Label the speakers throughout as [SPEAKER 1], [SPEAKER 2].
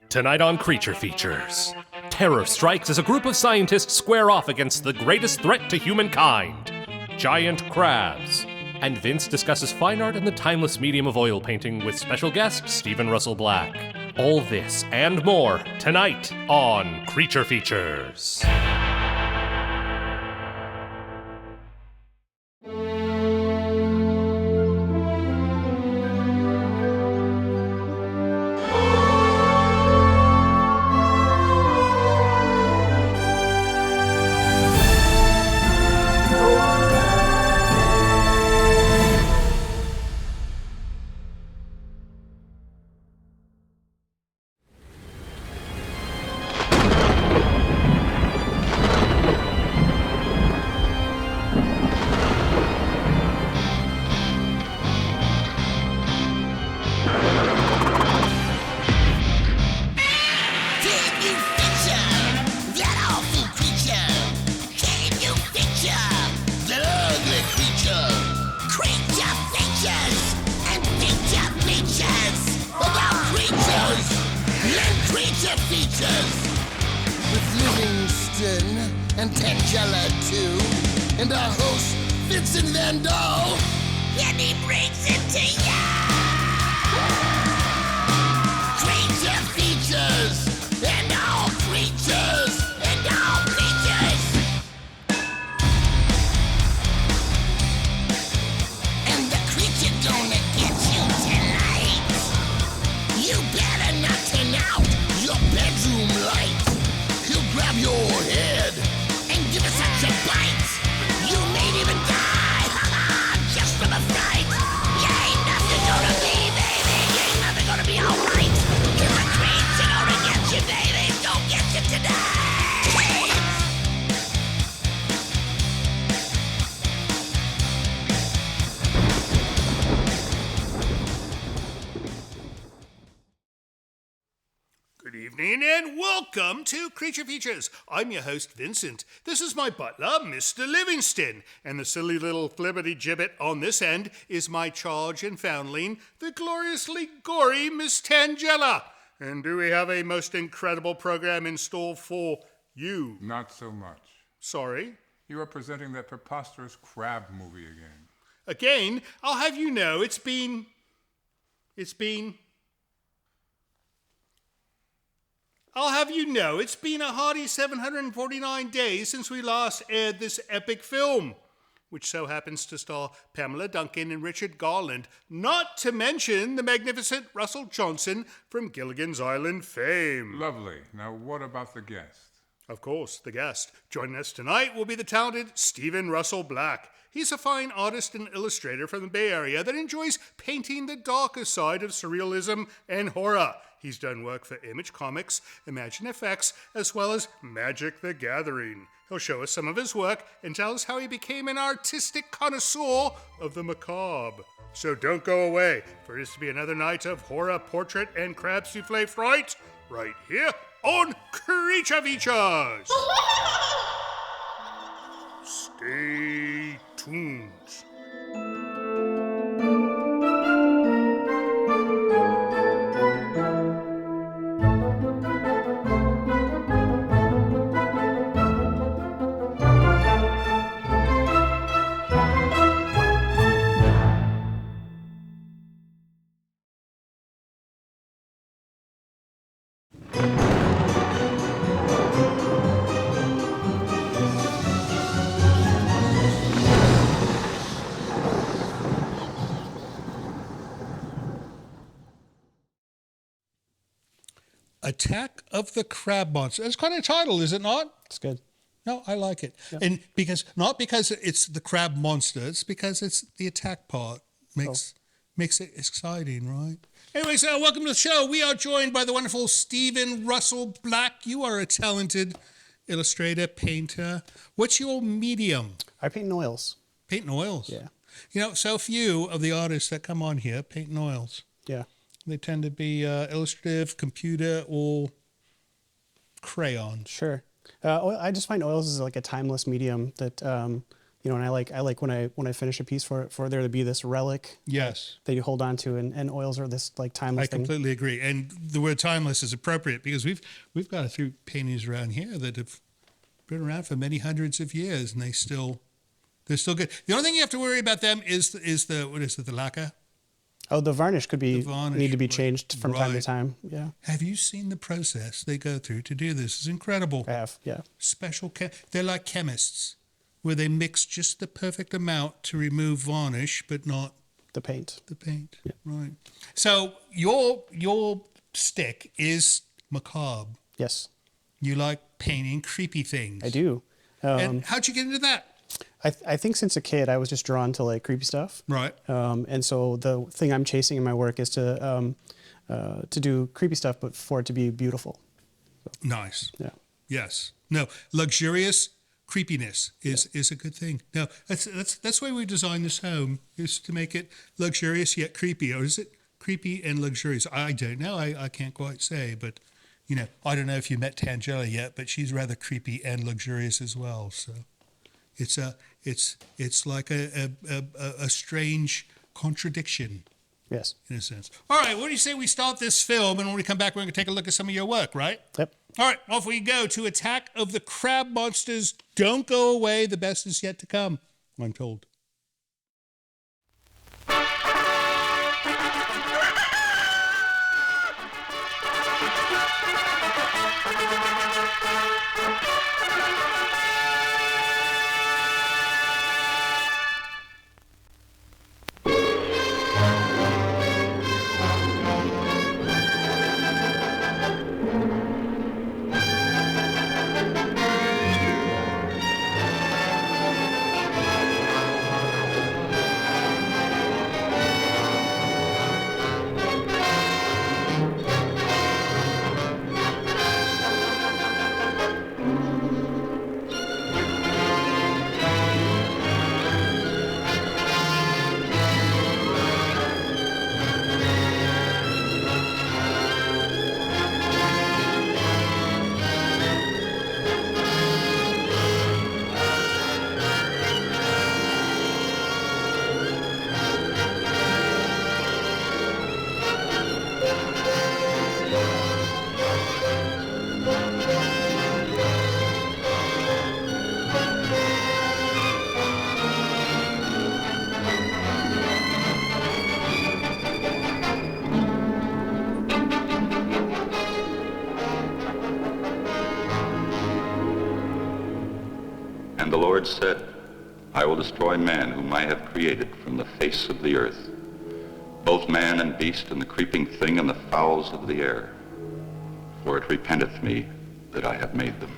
[SPEAKER 1] Tonight on Creature Features, terror strikes as a group of scientists square off against the greatest threat to humankind, giant crabs. And Vince discusses fine art and the timeless medium of oil painting with special guest Stephen Russell Black. All this and more tonight on Creature Features.
[SPEAKER 2] Welcome to Creature Features. I'm your host, Vincent. This is my butler, Mr. Livingston. And the silly little flibbity-gibbet on this end is my charge and foundling, the gloriously gory Miss Tangella. And do we have a most incredible program in store for you?
[SPEAKER 3] Not so much.
[SPEAKER 2] Sorry?
[SPEAKER 3] You are presenting that preposterous crab movie again.
[SPEAKER 2] Again? I'll have you know, it's been a hearty 749 days since we last aired this epic film, which so happens to star Pamela, Duncan, and Richard Garland, not to mention the magnificent Russell Johnson from Gilligan's Island fame.
[SPEAKER 3] Lovely. Now, what about the guest?
[SPEAKER 2] Of course, the guest. Joining us tonight will be the talented Stephen Russell Black. He's a fine artist and illustrator from the Bay Area that enjoys painting the darker side of surrealism and horror. He's done work for Image Comics, Imagine FX, as well as Magic the Gathering. He'll show us some of his work and tell us how he became an artistic connoisseur of the macabre. So don't go away, for it is to be another night of horror, portrait, and crab souffle fright, right here on Creature Features. Stay tuned. Attack of the Crab Monster. That's quite a title, is it not?
[SPEAKER 4] It's good.
[SPEAKER 2] No, I like it.
[SPEAKER 4] Yeah.
[SPEAKER 2] And not because it's the crab monster, it's because it's the attack part. Makes it exciting, right? Anyways, welcome to the show. We are joined by the wonderful Stephen Russell Black. You are a talented illustrator, painter. What's your medium?
[SPEAKER 4] I paint in oils.
[SPEAKER 2] Paint in oils?
[SPEAKER 4] Yeah.
[SPEAKER 2] You know, so few of the artists that come on here paint in oils.
[SPEAKER 4] Yeah.
[SPEAKER 2] They tend to be illustrative, computer, or crayon.
[SPEAKER 4] Sure. I just find oils is like a timeless medium that you know, and I like when I finish a piece for there to be this relic.
[SPEAKER 2] Yes.
[SPEAKER 4] That you hold on to, and oils are this like timeless thing.
[SPEAKER 2] I completely agree. And the word timeless is appropriate because we've got a few paintings around here that have been around for many hundreds of years, and they're still good. The only thing you have to worry about them is the lacquer.
[SPEAKER 4] Oh, the varnish could be need to be changed from time to time. Yeah.
[SPEAKER 2] Have you seen the process they go through to do this? It's incredible.
[SPEAKER 4] I have. Yeah.
[SPEAKER 2] They're like chemists, where they mix just the perfect amount to remove varnish, but not
[SPEAKER 4] the paint.
[SPEAKER 2] Yeah. Right. So your stick is macabre.
[SPEAKER 4] Yes.
[SPEAKER 2] You like painting creepy things.
[SPEAKER 4] I do.
[SPEAKER 2] And how'd you get into that?
[SPEAKER 4] I think since a kid I was just drawn to like creepy stuff.
[SPEAKER 2] Right.
[SPEAKER 4] And so the thing I'm chasing in my work is to do creepy stuff, but for it to be beautiful. So,
[SPEAKER 2] nice.
[SPEAKER 4] Yeah.
[SPEAKER 2] Yes. No. Luxurious creepiness is a good thing. No. That's why we designed this home, is to make it luxurious yet creepy. Or is it creepy and luxurious? I don't know. I can't quite say, but. You know, I don't know if you met Tangela yet, but she's rather creepy and luxurious as well. So, it's like a strange contradiction.
[SPEAKER 4] Yes.
[SPEAKER 2] In a sense. All right. What do you say we start this film, and when we come back, we're going to take a look at some of your work, right?
[SPEAKER 4] Yep.
[SPEAKER 2] All right. Off we go to Attack of the Crab Monsters. Don't go away. The best is yet to come, I'm told.
[SPEAKER 5] And the Lord said, I will destroy man whom I have created from the face of the earth, both man and beast and the creeping thing and the fowls of the air, for it repenteth me that I have made them.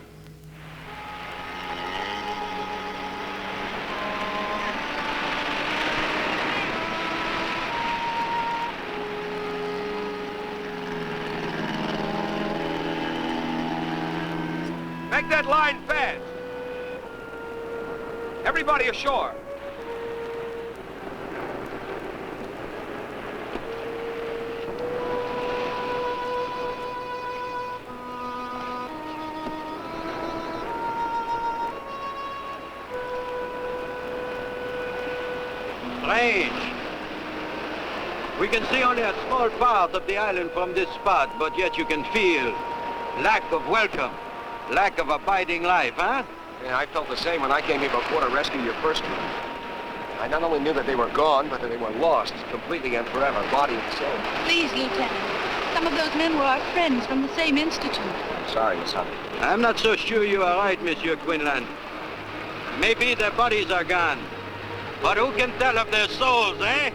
[SPEAKER 6] Make that line fast. Everybody ashore. Strange. We can see only a small part of the island from this spot, but yet you can feel lack of welcome, lack of abiding life, huh?
[SPEAKER 7] Yeah, I felt the same when I came here before to rescue your first group. I not only knew that they were gone, but that they were lost, completely and forever, body and soul.
[SPEAKER 8] Please, Lieutenant. Some of those men were our friends from the same institute.
[SPEAKER 7] I'm sorry, Miss Hunter.
[SPEAKER 6] I'm not so sure you are right, Monsieur Quinlan. Maybe their bodies are gone, but who can tell of their souls, eh?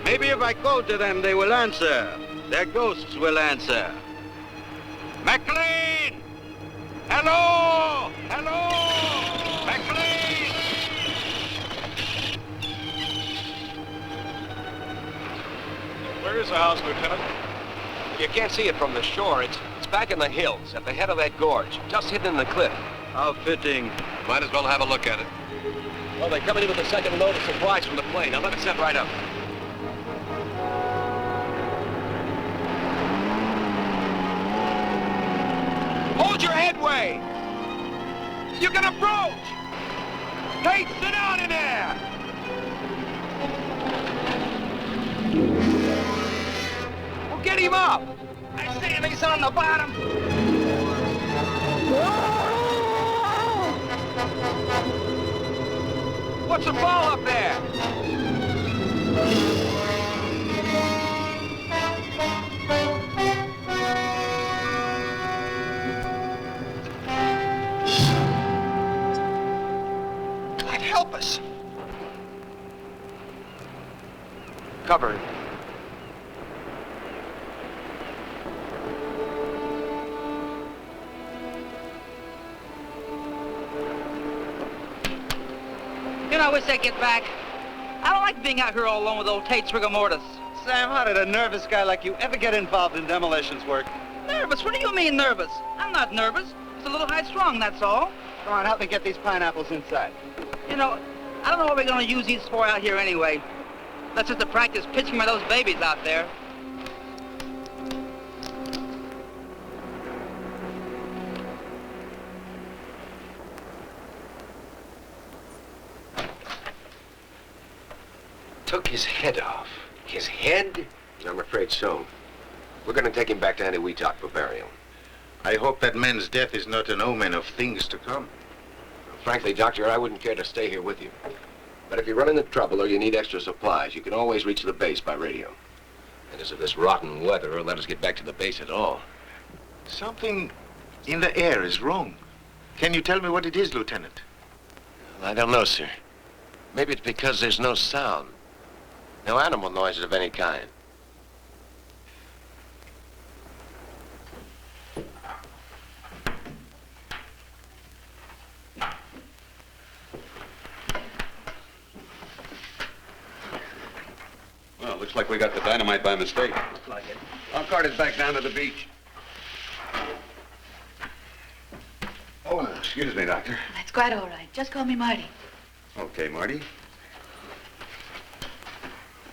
[SPEAKER 6] Maybe if I call to them, they will answer. Their ghosts will answer. McLean! Hello! Hello! McLean!
[SPEAKER 7] Where is the house, Lieutenant? You can't see it from the shore. It's back in the hills, at the head of that gorge, just hidden in the cliff.
[SPEAKER 6] How fitting.
[SPEAKER 7] Might as well have a look at it. Well, they're coming in with the second load of supplies from the plane. Now let it set right up.
[SPEAKER 6] Hold your headway! You can approach! Hey, sit down in there! Well, get him up! I say he's on the bottom. What's the ball up there? God help us. Cover it.
[SPEAKER 9] You know, I wish I'd get back. I don't like being out here all alone with old Tate's rigor mortis.
[SPEAKER 6] Sam, how did a nervous guy like you ever get involved in demolitions work?
[SPEAKER 9] Nervous? What do you mean nervous? I'm not nervous. It's a little high-strung, that's all.
[SPEAKER 6] Come on, help me get these pineapples inside.
[SPEAKER 9] You know, I don't know what we're going to use these for out here anyway. That's just to practice pitching by those babies out there.
[SPEAKER 7] Took his head off. His head? I'm afraid so. We're going to take him back to Eniwetok for burial.
[SPEAKER 10] I hope that man's death is not an omen of things to come.
[SPEAKER 7] Frankly, Doctor, I wouldn't care to stay here with you. But if you run into trouble or you need extra supplies, you can always reach the base by radio. And as of this rotten weather, will let us get back to the base at all.
[SPEAKER 10] Something in the air is wrong. Can you tell me what it is, Lieutenant?
[SPEAKER 7] I don't know, sir. Maybe it's because there's no sound. No animal noises of any kind.
[SPEAKER 11] Well, looks like we got the dynamite by mistake.
[SPEAKER 9] Looks like it.
[SPEAKER 7] I'll cart it back down to the beach.
[SPEAKER 11] Oh, excuse me, Doctor.
[SPEAKER 8] That's quite all right. Just call me Marty.
[SPEAKER 11] Okay, Marty.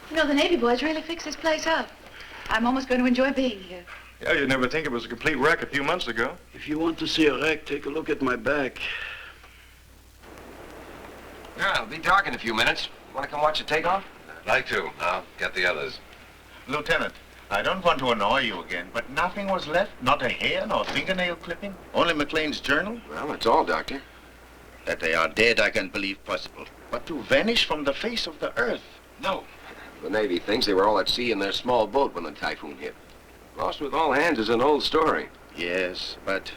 [SPEAKER 8] You know, the Navy boys really fixed this place up. I'm almost going to enjoy being here.
[SPEAKER 11] Yeah, you'd never think it was a complete wreck a few months ago.
[SPEAKER 12] If you want to see a wreck, take a look at my back.
[SPEAKER 7] Yeah, it'll be dark in a few minutes. Want to come watch the takeoff?
[SPEAKER 11] I'd like to. I'll get the others.
[SPEAKER 10] Lieutenant, I don't want to annoy you again, but nothing was left? Not a hair, nor fingernail clipping? Only McLean's journal?
[SPEAKER 7] Well, that's all, Doctor.
[SPEAKER 10] That they are dead, I can believe possible. But to vanish from the face of the earth? No.
[SPEAKER 7] The Navy thinks they were all at sea in their small boat when the typhoon hit. Lost with all hands is an old story.
[SPEAKER 10] Yes, but...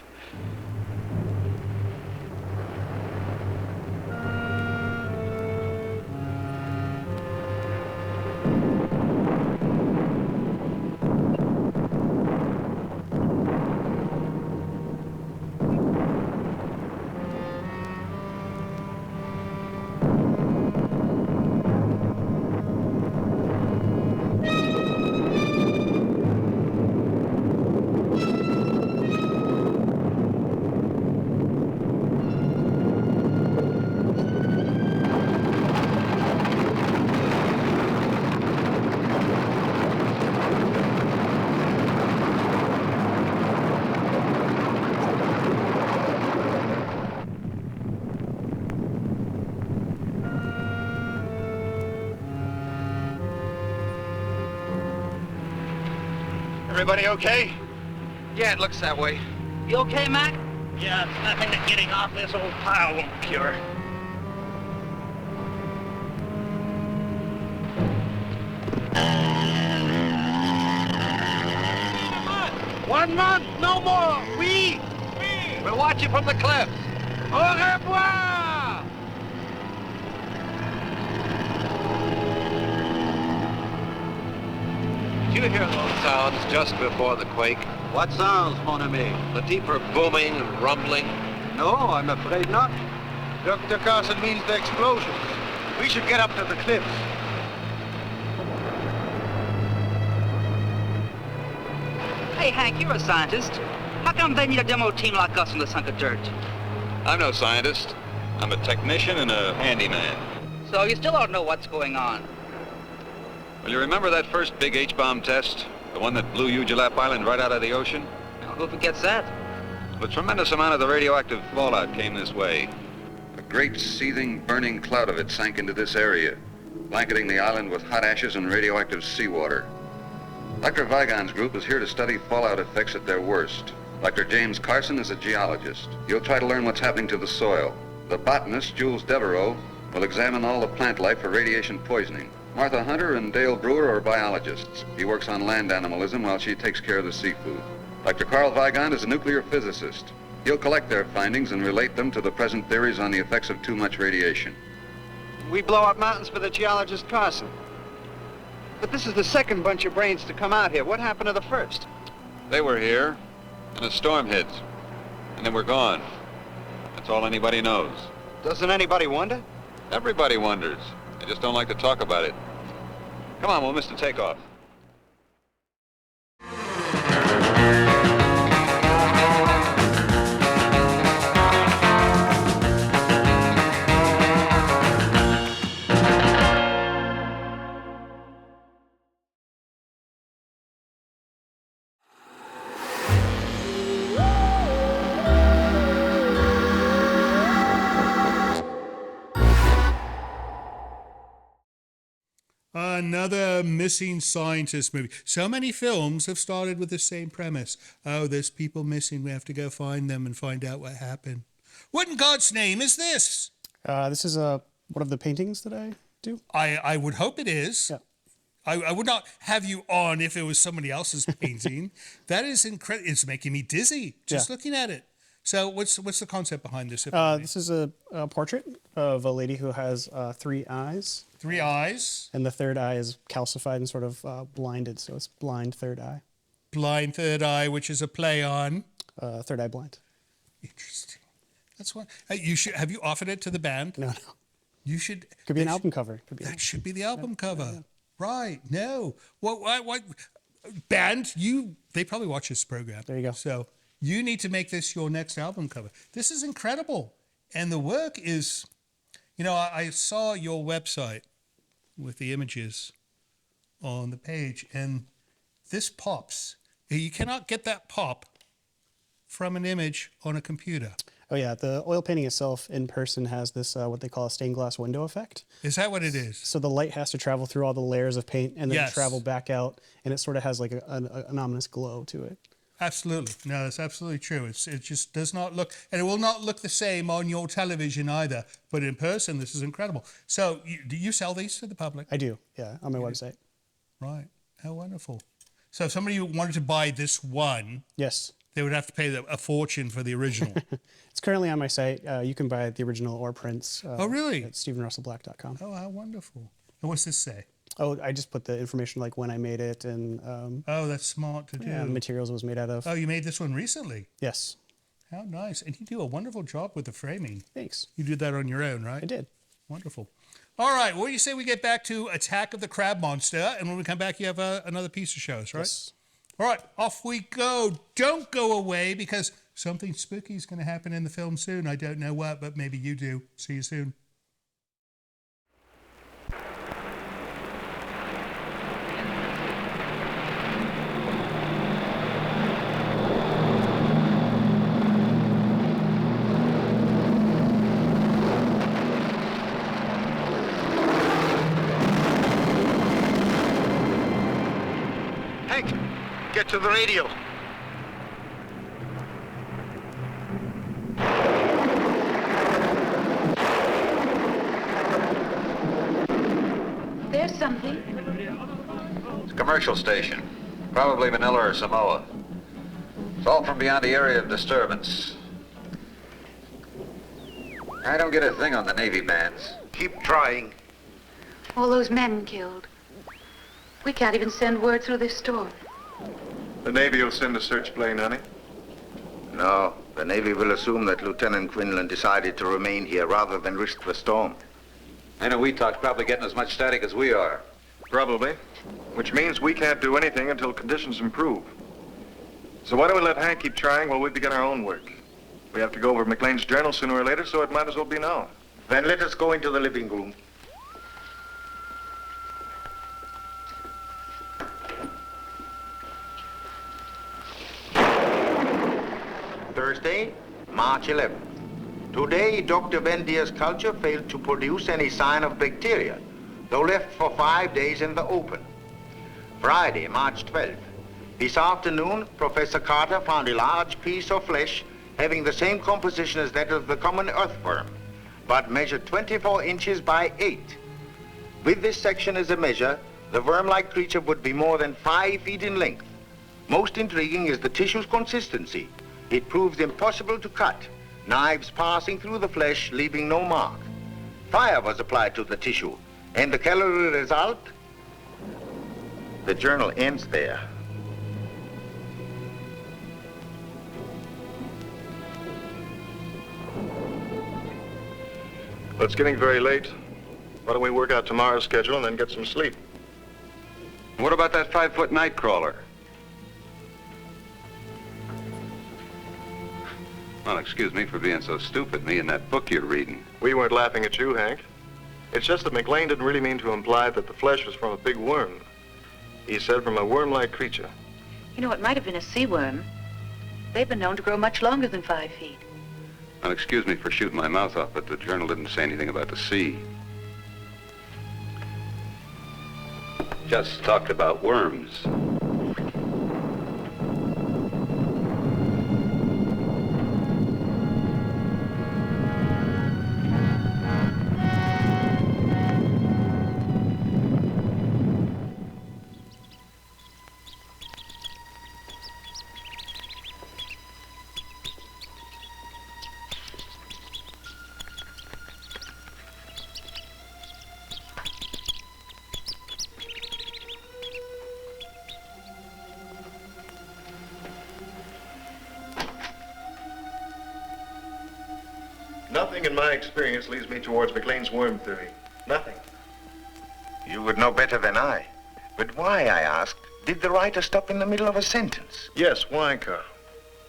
[SPEAKER 6] Everybody okay?
[SPEAKER 9] Yeah, it looks that way. You okay, Mac?
[SPEAKER 12] Yeah, it's nothing that getting off this old pile won't cure.
[SPEAKER 6] One month, no more. We'll watch you from the cliffs. Au revoir!
[SPEAKER 7] Did you hear those sounds just before the quake?
[SPEAKER 6] What sounds, mon ami?
[SPEAKER 7] The deeper booming and rumbling?
[SPEAKER 6] No, I'm afraid not. Dr. Carson means the explosions. We should get up to the cliffs.
[SPEAKER 9] Hey, Hank, you're a scientist. How come they need a demo team like us in this hunk of dirt?
[SPEAKER 11] I'm no scientist. I'm a technician and a handyman.
[SPEAKER 9] So you still don't know what's going on.
[SPEAKER 11] Well, you remember that first big H-bomb test? The one that blew Ujulap Island right out of the ocean?
[SPEAKER 9] Now, who forgets that?
[SPEAKER 11] A tremendous amount of the radioactive fallout came this way. A
[SPEAKER 5] great seething, burning cloud of it sank into this area, blanketing the island with hot ashes and radioactive seawater. Dr. Weigand's group is here to study fallout effects at their worst. Dr. James Carson is a geologist. He'll try to learn what's happening to the soil. The botanist, Jules Deveroux, will examine all the plant life for radiation poisoning. Martha Hunter and Dale Brewer are biologists. He works on land animalism while she takes care of the seafood. Dr. Karl Weigand is a nuclear physicist. He'll collect their findings and relate them to the present theories on the effects of too much radiation.
[SPEAKER 6] We blow up mountains for the geologist Carson. But this is the second bunch of brains to come out here. What happened to the first?
[SPEAKER 11] They were here, and a storm hit, and they were gone. That's all anybody knows.
[SPEAKER 6] Doesn't anybody wonder?
[SPEAKER 11] Everybody wonders. They just don't like to talk about it. Come on, we'll miss the takeoff.
[SPEAKER 2] Another missing scientist movie. So many films have started with the same premise. Oh, there's people missing. We have to go find them and find out what happened. What in God's name is this?
[SPEAKER 4] This is one of the paintings that I do.
[SPEAKER 2] I would hope it is.
[SPEAKER 4] Yeah.
[SPEAKER 2] I would not have you on if it was somebody else's painting. That is incredible. It's making me dizzy just looking at it. So what's the concept behind this?
[SPEAKER 4] This is a portrait of a lady who has 3 eyes.
[SPEAKER 2] 3 eyes.
[SPEAKER 4] And the third eye is calcified and sort of blinded, so it's blind third eye.
[SPEAKER 2] Blind third eye, which is a play on?
[SPEAKER 4] Third eye blind.
[SPEAKER 2] Interesting. That's what you should. Have you offered it to the band?
[SPEAKER 4] No.
[SPEAKER 2] You should.
[SPEAKER 4] Could be an album cover.
[SPEAKER 2] That should be the album cover. Yeah. Right. No. What band? They probably watch this program.
[SPEAKER 4] There you go.
[SPEAKER 2] So you need to make this your next album cover. This is incredible. And the work is, I saw your website with the images on the page, and this pops. You cannot get that pop from an image on a computer.
[SPEAKER 4] Oh yeah, the oil painting itself in person has this, what they call a stained glass window effect.
[SPEAKER 2] Is that what it is?
[SPEAKER 4] So the light has to travel through all the layers of paint and then travel back out, and it sort of has like an ominous glow to it.
[SPEAKER 2] Absolutely. No, that's absolutely true. It just does not look, and it will not look the same on your television either, but in person, this is incredible. So do you sell these to the public?
[SPEAKER 4] I do, yeah, on my website.
[SPEAKER 2] Right. How wonderful. So if somebody wanted to buy this one,
[SPEAKER 4] yes,
[SPEAKER 2] they would have to pay a fortune for the original.
[SPEAKER 4] It's currently on my site. You can buy the original or prints.
[SPEAKER 2] Oh, really?
[SPEAKER 4] At StephenRussellBlack.com.
[SPEAKER 2] Oh, how wonderful. And what's this say?
[SPEAKER 4] Oh, I just put the information like when I made it and...
[SPEAKER 2] oh, that's smart to do.
[SPEAKER 4] Yeah, the materials it was made out of.
[SPEAKER 2] Oh, you made this one recently?
[SPEAKER 4] Yes.
[SPEAKER 2] How nice. And you do a wonderful job with the framing.
[SPEAKER 4] Thanks.
[SPEAKER 2] You did that on your own, right?
[SPEAKER 4] I did.
[SPEAKER 2] Wonderful. All right, what do you say we get back to Attack of the Crab Monster, and when we come back, you have another piece to show us, right?
[SPEAKER 4] Yes.
[SPEAKER 2] All right, off we go. Don't go away, because something spooky is going to happen in the film soon. I don't know what, but maybe you do. See you soon.
[SPEAKER 10] Get to the radio.
[SPEAKER 8] There's something.
[SPEAKER 11] It's a commercial station. Probably Manila or Samoa. It's all from beyond the area of disturbance. I don't get a thing on the Navy bands.
[SPEAKER 10] Keep trying.
[SPEAKER 8] All those men killed. We can't even send word through this storm.
[SPEAKER 13] The Navy will send a search plane, honey.
[SPEAKER 10] No, the Navy will assume that Lieutenant Quinlan decided to remain here rather than risk the storm.
[SPEAKER 11] I know Weetalk's probably getting as much static as we are.
[SPEAKER 13] Probably. Which means we can't do anything until conditions improve. So why don't we let Hank keep trying while we begin our own work? We have to go over McLean's journal sooner or later, so it might as well be now.
[SPEAKER 10] Then let us go into the living room. Thursday, March 11th. Today, Dr. Vendier's culture failed to produce any sign of bacteria, though left for 5 days in the open. Friday, March 12th. This afternoon, Professor Carter found a large piece of flesh having the same composition as that of the common earthworm, but measured 24 inches by 8. With this section as a measure, the worm-like creature would be more than 5 feet in length. Most intriguing is the tissue's consistency. It proves impossible to cut, knives passing through the flesh, leaving no mark. Fire was applied to the tissue, and the calorie result? The journal ends there.
[SPEAKER 13] Well, it's getting very late. Why don't we work out tomorrow's schedule and then get some sleep?
[SPEAKER 11] What about that 5-foot night crawler? Well, excuse me for being so stupid, me and that book you're reading.
[SPEAKER 13] We weren't laughing at you, Hank. It's just that McLean didn't really mean to imply that the flesh was from a big worm. He said from a worm-like creature.
[SPEAKER 8] You know, it might have been a sea worm. They've been known to grow much longer than 5 feet.
[SPEAKER 11] Well, excuse me for shooting my mouth off, but the journal didn't say anything about the sea. Just talked about worms.
[SPEAKER 13] Nothing in my experience leads me towards McLean's worm theory. Nothing.
[SPEAKER 10] You would know better than I. But why, I asked, did the writer stop in the middle of a sentence?
[SPEAKER 13] Yes, why, Karl?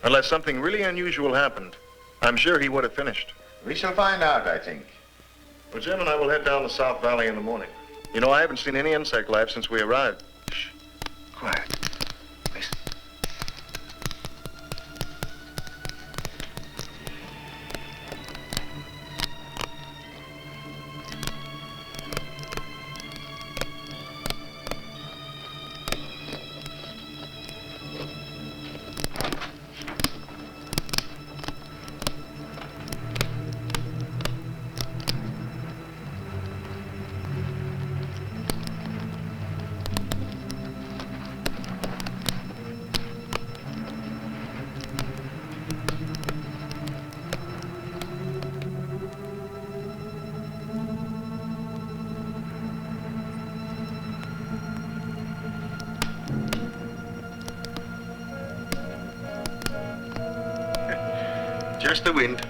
[SPEAKER 13] Unless something really unusual happened, I'm sure he would have finished.
[SPEAKER 10] We shall find out, I think.
[SPEAKER 13] Well, Jim and I will head down the South Valley in the morning. You know, I haven't seen any insect life since we arrived.
[SPEAKER 10] Shh. Quiet. Listen. Just the wind.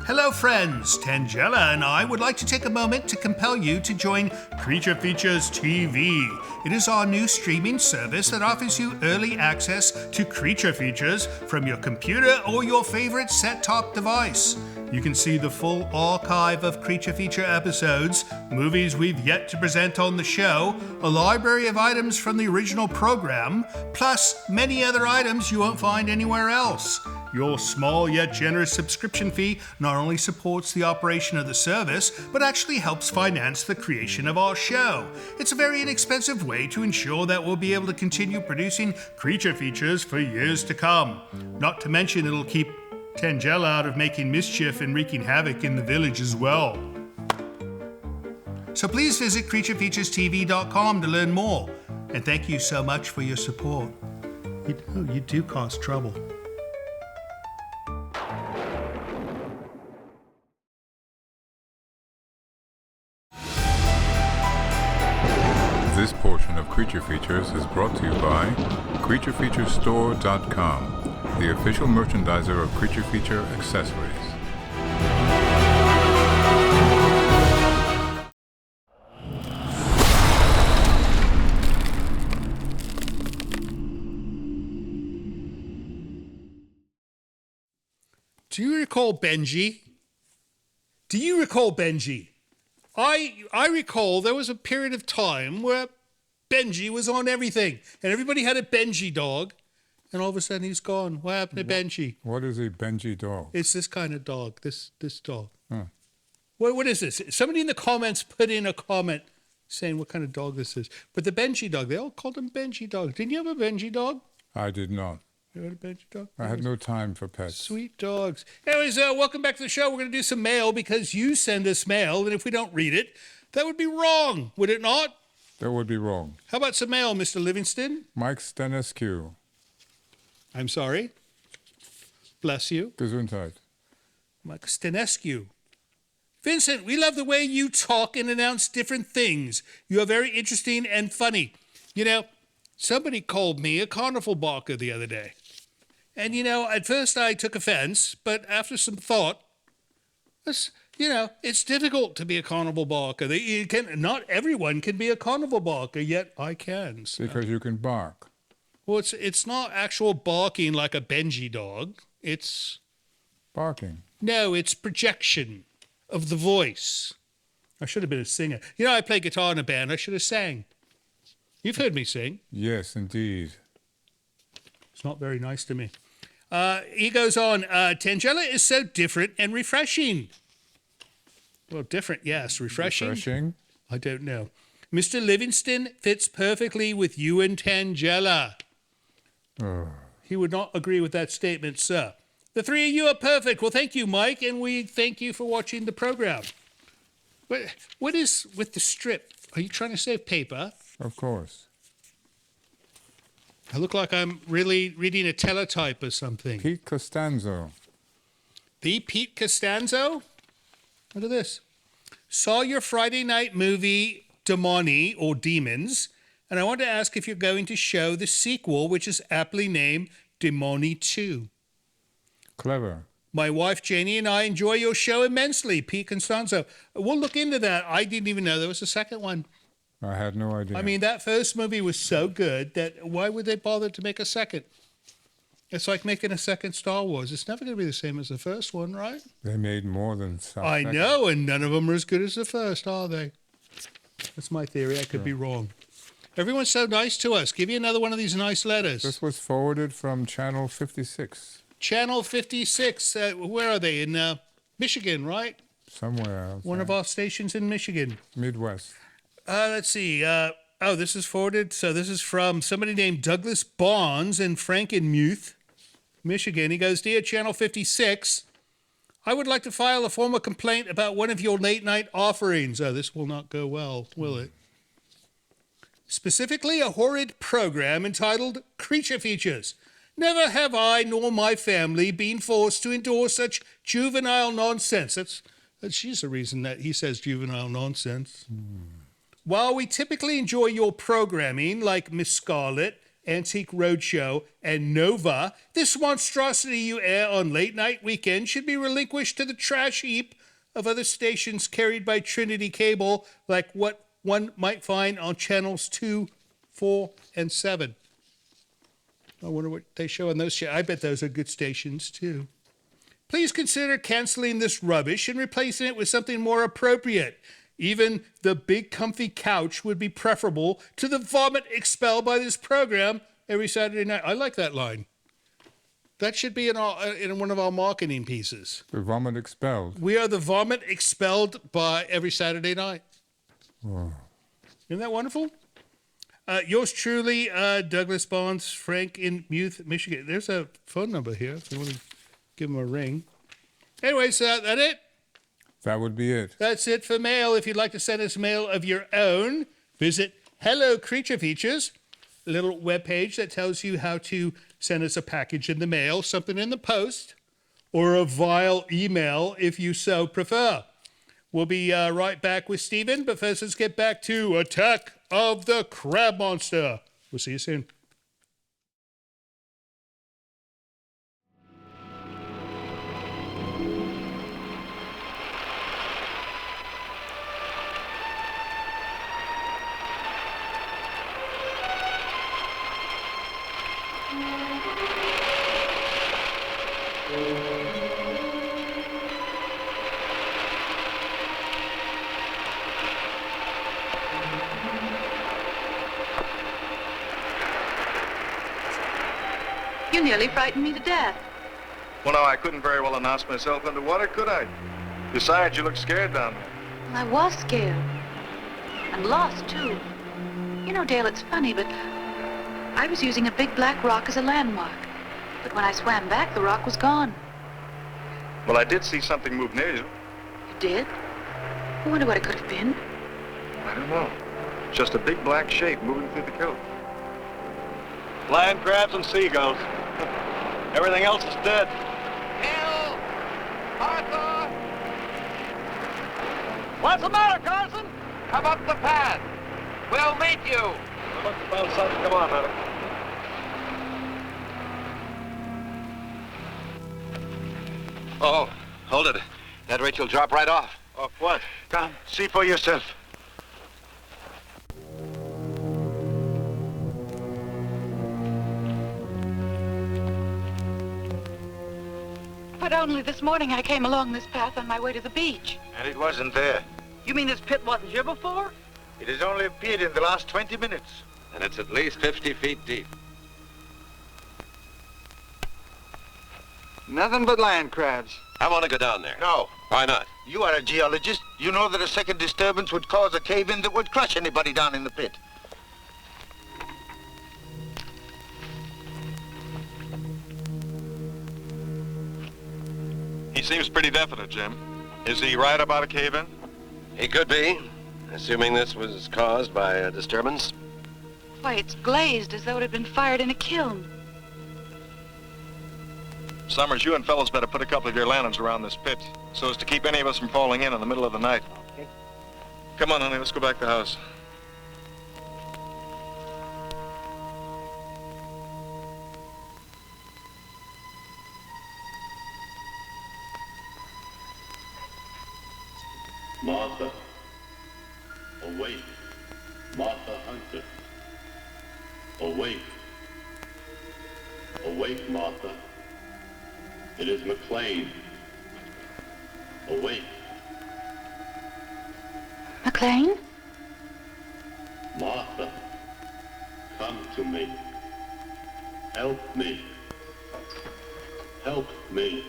[SPEAKER 2] Hello friends, Tangela and I would like to take a moment to compel you to join Creature Features TV. It is our new streaming service that offers you early access to Creature Features from your computer or your favorite set-top device. You can see the full archive of Creature Feature episodes, movies we've yet to present on the show, a library of items from the original program, plus many other items you won't find anywhere else. Your small yet generous subscription fee not only supports the operation of the service, but actually helps finance the creation of our show. It's a very inexpensive way to ensure that we'll be able to continue producing Creature Features for years to come. Not to mention it'll keep Tangela out of making mischief and wreaking havoc in the village as well. So please visit creaturefeaturestv.com to learn more. And thank you so much for your support. You do cause trouble.
[SPEAKER 3] This portion of Creature Features is brought to you by CreatureFeatureStore.com, the official merchandiser of Creature Feature accessories.
[SPEAKER 2] Do you recall Benji? I recall there was a period of time where Benji was on everything, and everybody had a Benji dog, and all of a sudden he's gone. What happened to Benji?
[SPEAKER 3] What is a Benji dog?
[SPEAKER 2] It's this kind of dog, this dog.
[SPEAKER 3] Huh.
[SPEAKER 2] What is this? Somebody in the comments put in a comment saying what kind of dog this is. But the Benji dog, they all called him Benji dog. Didn't you have a Benji dog?
[SPEAKER 3] I did not.
[SPEAKER 2] You had a Benji dog?
[SPEAKER 3] I had no time for pets.
[SPEAKER 2] Sweet dogs. Anyways, welcome back to the show. We're going to do some mail because you send us mail, and if we don't read it, that would be wrong, would it not?
[SPEAKER 3] That would be wrong.
[SPEAKER 2] How about some mail, Mr. Livingston?
[SPEAKER 3] Mike Stanescu.
[SPEAKER 2] I'm sorry. Bless you.
[SPEAKER 3] Gesundheit.
[SPEAKER 2] Mike Stanescu. Vincent, we love the way you talk and announce different things. You are very interesting and funny. You know, somebody called me a carnival barker the other day. And, you know, at first I took offense, but after some thought, it's difficult to be a carnival barker. Not everyone can be a carnival barker, yet I can. So.
[SPEAKER 3] Because you can bark.
[SPEAKER 2] Well, it's not actual barking like a Benji dog. It's...
[SPEAKER 3] barking.
[SPEAKER 2] No, it's projection of the voice. I should have been a singer. You know, I play guitar in a band. I should have sang. You've heard me sing.
[SPEAKER 3] Yes, indeed.
[SPEAKER 2] It's not very nice to me. He goes on, Tangela is so different and refreshing. Well, different, yes. Refreshing?
[SPEAKER 3] Refreshing?
[SPEAKER 2] I don't know. Mr. Livingston fits perfectly with you and Tangela.
[SPEAKER 3] Oh.
[SPEAKER 2] He would not agree with that statement, sir. The three of you are perfect. Well, thank you, Mike, and we thank you for watching the program. What is with the strip? Are you trying to save paper?
[SPEAKER 3] Of course.
[SPEAKER 2] I look like I'm really reading a teletype or something.
[SPEAKER 3] Pete Costanzo.
[SPEAKER 2] The Pete Costanzo? Look at this. Saw your Friday night movie, Demoni, or Demons, and I want to ask if you're going to show the sequel, which is aptly named Demoni 2.
[SPEAKER 3] Clever.
[SPEAKER 2] My wife, Janie, and I enjoy your show immensely, Pete Costanzo. We'll look into that. I didn't even know there was a second one.
[SPEAKER 3] I had no idea.
[SPEAKER 2] I mean, that first movie was so good that why would they bother to make a second? It's like making a second Star Wars. It's never going to be the same as the first one, right?
[SPEAKER 3] They made more than some.
[SPEAKER 2] I know, and none of them are as good as the first, are they? That's my theory. I could be wrong. Everyone's so nice to us. Give you another one of these nice letters.
[SPEAKER 3] This was forwarded from Channel 56.
[SPEAKER 2] Channel 56. Where are they? In Michigan, right?
[SPEAKER 3] Somewhere else.
[SPEAKER 2] One of our stations in Michigan.
[SPEAKER 3] Midwest.
[SPEAKER 2] Let's see. This is forwarded. So this is from somebody named Douglas Bonds in Frankenmuth, Michigan. He goes, Dear Channel 56, I would like to file a formal complaint about one of your late-night offerings. Oh, this will not go well, will it? Specifically, a horrid program entitled Creature Features. Never have I nor my family been forced to endure such juvenile nonsense. She's the reason that he says juvenile nonsense. While we typically enjoy your programming, like Miss Scarlet, Antique Roadshow, and Nova, this monstrosity you air on late-night weekends should be relinquished to the trash heap of other stations carried by Trinity Cable, like what one might find on channels 2, 4, and 7. I wonder what they show on those. I bet those are good stations, too. Please consider canceling this rubbish and replacing it with something more appropriate. Even the big comfy couch would be preferable to the vomit expelled by this program every Saturday night. I like that line. That should be in one of our marketing pieces.
[SPEAKER 3] The vomit expelled.
[SPEAKER 2] We are the vomit expelled by every Saturday night.
[SPEAKER 3] Whoa.
[SPEAKER 2] Isn't that wonderful? Yours truly, Douglas Bonds, Frank in Muth, Michigan. There's a phone number here if you want to give him a ring. Anyways, that it?
[SPEAKER 3] That would be it.
[SPEAKER 2] That's it for mail. If you'd like to send us mail of your own, visit Hello Creature Features, a little webpage that tells you how to send us a package in the mail, something in the post, or a vile email if you so prefer. We'll be right back with Stephen, but first let's get back to Attack of the Crab Monster. We'll see you soon.
[SPEAKER 8] You nearly frightened me to death.
[SPEAKER 13] Well, no, I couldn't very well announce myself underwater, could I? Besides, you look scared down there.
[SPEAKER 8] Well, I was scared. And lost, too. You know, Dale, it's funny, but I was using a big black rock as a landmark. But when I swam back, the rock was gone.
[SPEAKER 13] Well, I did see something move near you.
[SPEAKER 8] You did? I wonder what it could have been.
[SPEAKER 13] I don't know. Just a big black shape moving through the kelp.
[SPEAKER 6] Land crabs and seagulls. Everything else is dead.
[SPEAKER 9] Bill! Arthur! What's the matter, Carson? Come up the path. We'll meet you.
[SPEAKER 6] I must have found something. Come on, Hunter.
[SPEAKER 7] Oh, hold it. That rate you'll drop right off.
[SPEAKER 13] Off what?
[SPEAKER 10] Come, see for yourself.
[SPEAKER 8] But only this morning I came along this path on my way to the beach.
[SPEAKER 10] And it wasn't there.
[SPEAKER 9] You mean this pit wasn't here before?
[SPEAKER 10] It has only appeared in the last 20 minutes.
[SPEAKER 7] And it's at least 50 feet deep.
[SPEAKER 10] Nothing but land crabs.
[SPEAKER 7] I want to go down there.
[SPEAKER 10] No.
[SPEAKER 7] Why not?
[SPEAKER 10] You are a geologist. You know that a second disturbance would cause a cave-in that would crush anybody down in the pit.
[SPEAKER 13] He seems pretty definite, Jim. Is he right about a cave-in?
[SPEAKER 7] He could be, assuming this was caused by a disturbance.
[SPEAKER 8] Why, it's glazed as though it had been fired in a kiln.
[SPEAKER 13] Summers, you and fellows better put a couple of your lanterns around this pit so as to keep any of us from falling in the middle of the night.
[SPEAKER 9] Okay.
[SPEAKER 13] Come on, honey, let's go back to the house.
[SPEAKER 14] Martha, awake. Martha Hunter, awake. Awake, Martha. It is McLean. Awake.
[SPEAKER 8] McLean?
[SPEAKER 14] Martha, come to me. Help me. Help me.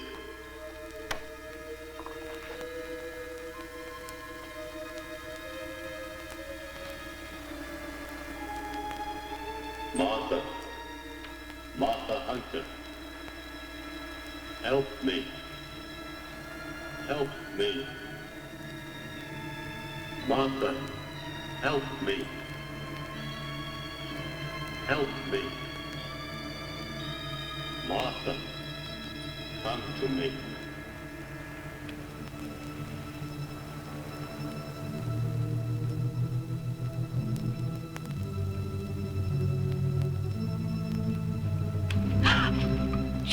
[SPEAKER 14] Martha. Martha Hunter. Help me. Help me. Martha, help me. Help me. Martha, come to me.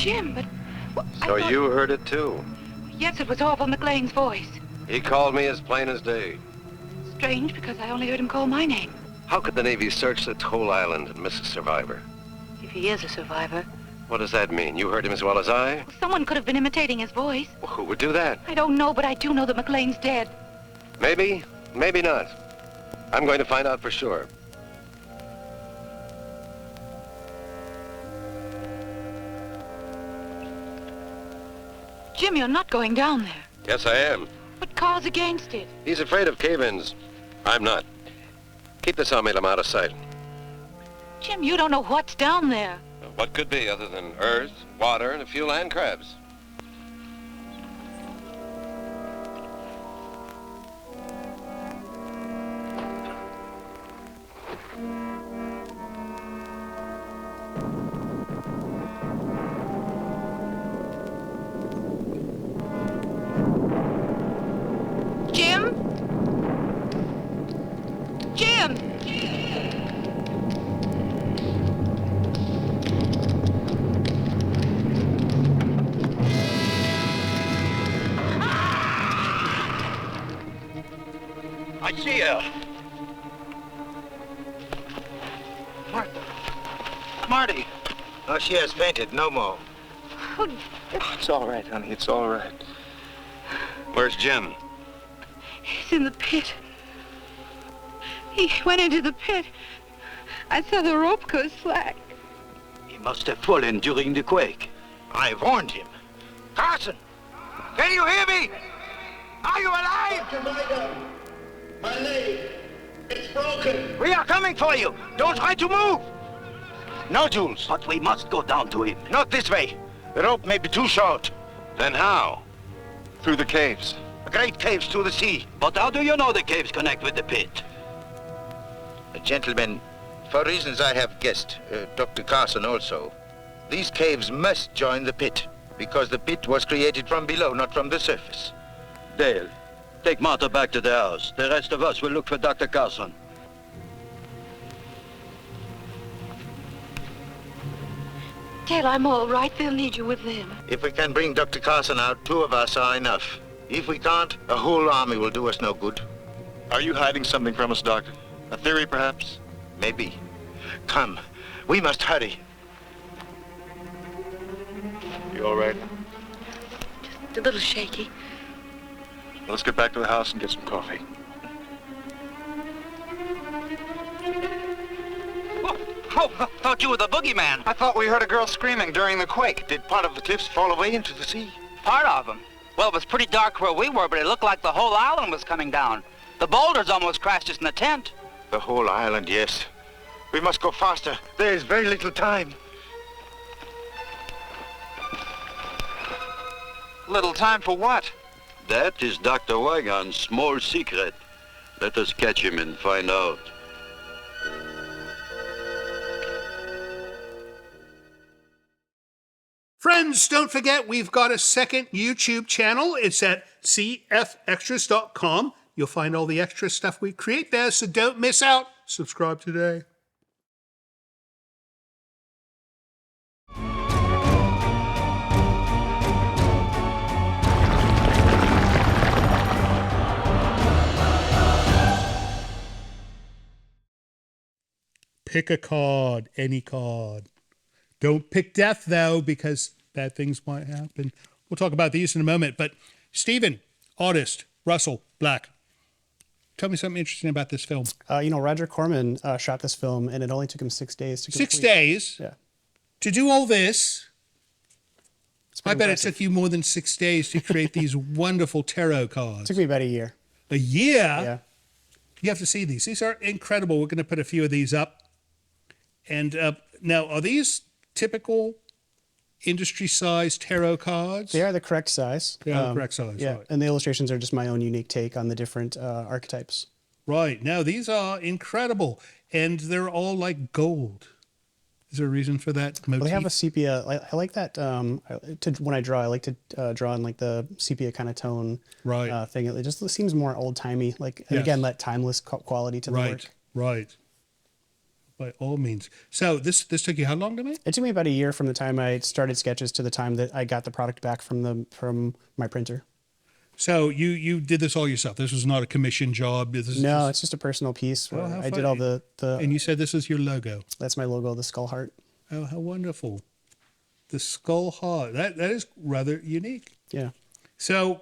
[SPEAKER 8] Jim, but... Well,
[SPEAKER 7] So you heard it too?
[SPEAKER 8] Yes, it was Orville McLean's voice.
[SPEAKER 7] He called me as plain as day.
[SPEAKER 8] Strange, because I only heard him call my name.
[SPEAKER 7] How could the Navy search this whole island and miss a survivor?
[SPEAKER 8] If he is a survivor,
[SPEAKER 7] What does that mean? You heard him as well as I?
[SPEAKER 8] someone could have been imitating his voice.
[SPEAKER 7] Well, who would do that?
[SPEAKER 8] I don't know, but I do know that McLean's dead.
[SPEAKER 7] Maybe, maybe not. I'm going to find out for sure.
[SPEAKER 8] Jim, you're not going down there.
[SPEAKER 7] Yes, I am.
[SPEAKER 8] But Carl's against it.
[SPEAKER 7] He's afraid of cave-ins. I'm not. Keep the sawmill out of sight.
[SPEAKER 8] Jim, you don't know what's down there.
[SPEAKER 7] What could be other than earth, water, and a few land crabs?
[SPEAKER 8] Jim? Jim!
[SPEAKER 12] I see her.
[SPEAKER 10] Marty. Oh, she has fainted. No more.
[SPEAKER 12] It's all right, honey. It's all right.
[SPEAKER 7] Where's Jim?
[SPEAKER 8] He's in the pit. He went into the pit. I saw the rope go slack.
[SPEAKER 12] He must have fallen during the quake.
[SPEAKER 10] I warned him. Carson! Can you hear me? Are you alive?
[SPEAKER 12] My leg. It's broken.
[SPEAKER 10] We are coming for you. Don't try to move. No, Jules.
[SPEAKER 12] But we must go down to him.
[SPEAKER 10] Not this way. The rope may be too short.
[SPEAKER 7] Then how?
[SPEAKER 13] Through the caves.
[SPEAKER 10] The great caves to the sea.
[SPEAKER 12] But how do you know the caves connect with the pit?
[SPEAKER 10] Gentlemen, for reasons I have guessed, Dr. Carson also, these caves must join the pit, because the pit was created from below, not from the surface.
[SPEAKER 12] Dale, take Martha back to the house. The rest of us will look for Dr. Carson.
[SPEAKER 8] Dale, I'm all right. They'll need you with them.
[SPEAKER 10] If we can bring Dr. Carson out, 2 of us are enough. If we can't, a whole army will do us no good.
[SPEAKER 13] Are you hiding something from us, Doctor? A theory, perhaps?
[SPEAKER 10] Maybe. Come, we must hurry.
[SPEAKER 13] You all right?
[SPEAKER 8] Just a little shaky.
[SPEAKER 13] Let's get back to the house and get some coffee.
[SPEAKER 9] Oh, I thought you were the boogeyman.
[SPEAKER 10] I thought we heard a girl screaming during the quake. Did part of the cliffs fall away into the sea?
[SPEAKER 9] Part of them. Well, it was pretty dark where we were, but it looked like the whole island was coming down. The boulders almost crashed us in the tent.
[SPEAKER 10] The whole island, yes. We must go faster. There is very little time.
[SPEAKER 11] Little time for what?
[SPEAKER 12] That is Dr. Weigand's small secret. Let us catch him and find out.
[SPEAKER 2] Friends, don't forget we've got a second YouTube channel. It's at cfextras.com. You'll find all the extra stuff we create there, so don't miss out. Subscribe today. Pick a card, any card. Don't pick death, though, because bad things might happen. We'll talk about these in a moment. But Stephen, artist, Russell, Black, tell me something interesting about this film.
[SPEAKER 4] Roger Corman shot this film, and it only took him 6 days to complete.
[SPEAKER 2] 6 days?
[SPEAKER 4] Yeah.
[SPEAKER 2] To do all this? I bet
[SPEAKER 4] impressive.
[SPEAKER 2] it took you more than 6 days to create these wonderful tarot cards.
[SPEAKER 4] It took me about a year.
[SPEAKER 2] A year?
[SPEAKER 4] Yeah.
[SPEAKER 2] You have to see these. These are incredible. We're going to put a few of these up. And now, are these typical industry-sized tarot cards?
[SPEAKER 4] They are the correct size.
[SPEAKER 2] They are the correct size,
[SPEAKER 4] Yeah,
[SPEAKER 2] right.
[SPEAKER 4] and the illustrations are just my own unique take on the different archetypes.
[SPEAKER 2] Right. Now, these are incredible, and they're all like gold. Is there a reason for that motif?
[SPEAKER 4] Well, they have a sepia. I like that. When I draw, I like to draw in like the sepia kind of tone thing. It just seems more old-timey. And
[SPEAKER 2] Yes.
[SPEAKER 4] again, that timeless quality to the work.
[SPEAKER 2] Right. by all means. So this took you how long to make?
[SPEAKER 4] It took me about a year from the time I started sketches to the time that I got the product back from my printer.
[SPEAKER 2] So you did this all yourself. This was not a commission job.
[SPEAKER 4] No, it's just a personal piece. Where I did all the.
[SPEAKER 2] And you said this is your logo.
[SPEAKER 4] That's my logo, the skull heart.
[SPEAKER 2] Oh, how wonderful! The skull heart. That is rather unique.
[SPEAKER 4] Yeah.
[SPEAKER 2] So,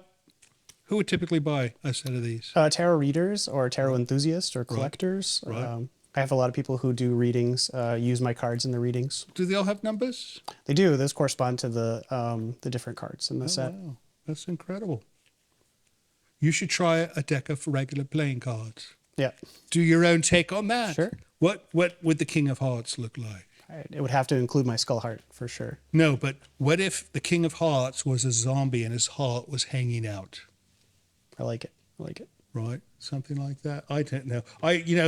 [SPEAKER 2] who would typically buy a set of these?
[SPEAKER 4] Tarot readers or tarot enthusiasts or collectors.
[SPEAKER 2] Right.
[SPEAKER 4] I have a lot of people who do readings, use my cards in the readings.
[SPEAKER 2] Do they all have numbers?
[SPEAKER 4] They do. Those correspond to the different cards in the set.
[SPEAKER 2] Wow, that's incredible. You should try a deck of regular playing cards.
[SPEAKER 4] Yeah.
[SPEAKER 2] Do your own take on that.
[SPEAKER 4] Sure.
[SPEAKER 2] What would the King of Hearts look like?
[SPEAKER 4] It would have to include my skull heart for sure.
[SPEAKER 2] No, but what if the King of Hearts was a zombie and his heart was hanging out?
[SPEAKER 4] I like it. I like it.
[SPEAKER 2] Right, something like that. I don't know.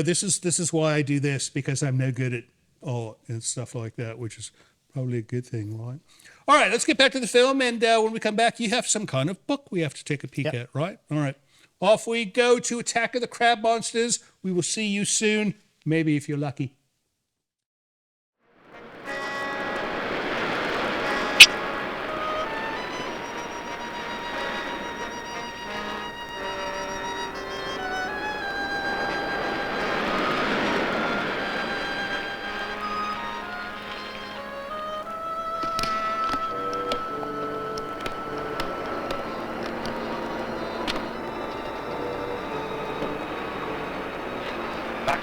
[SPEAKER 2] This is why I do this, because I'm no good at art and stuff like that, which is probably a good thing, right? All right, let's get back to the film, and when we come back, you have some kind of book we have to take a peek at, right? All right, off we go to Attack of the Crab Monsters. We will see you soon, maybe if you're lucky.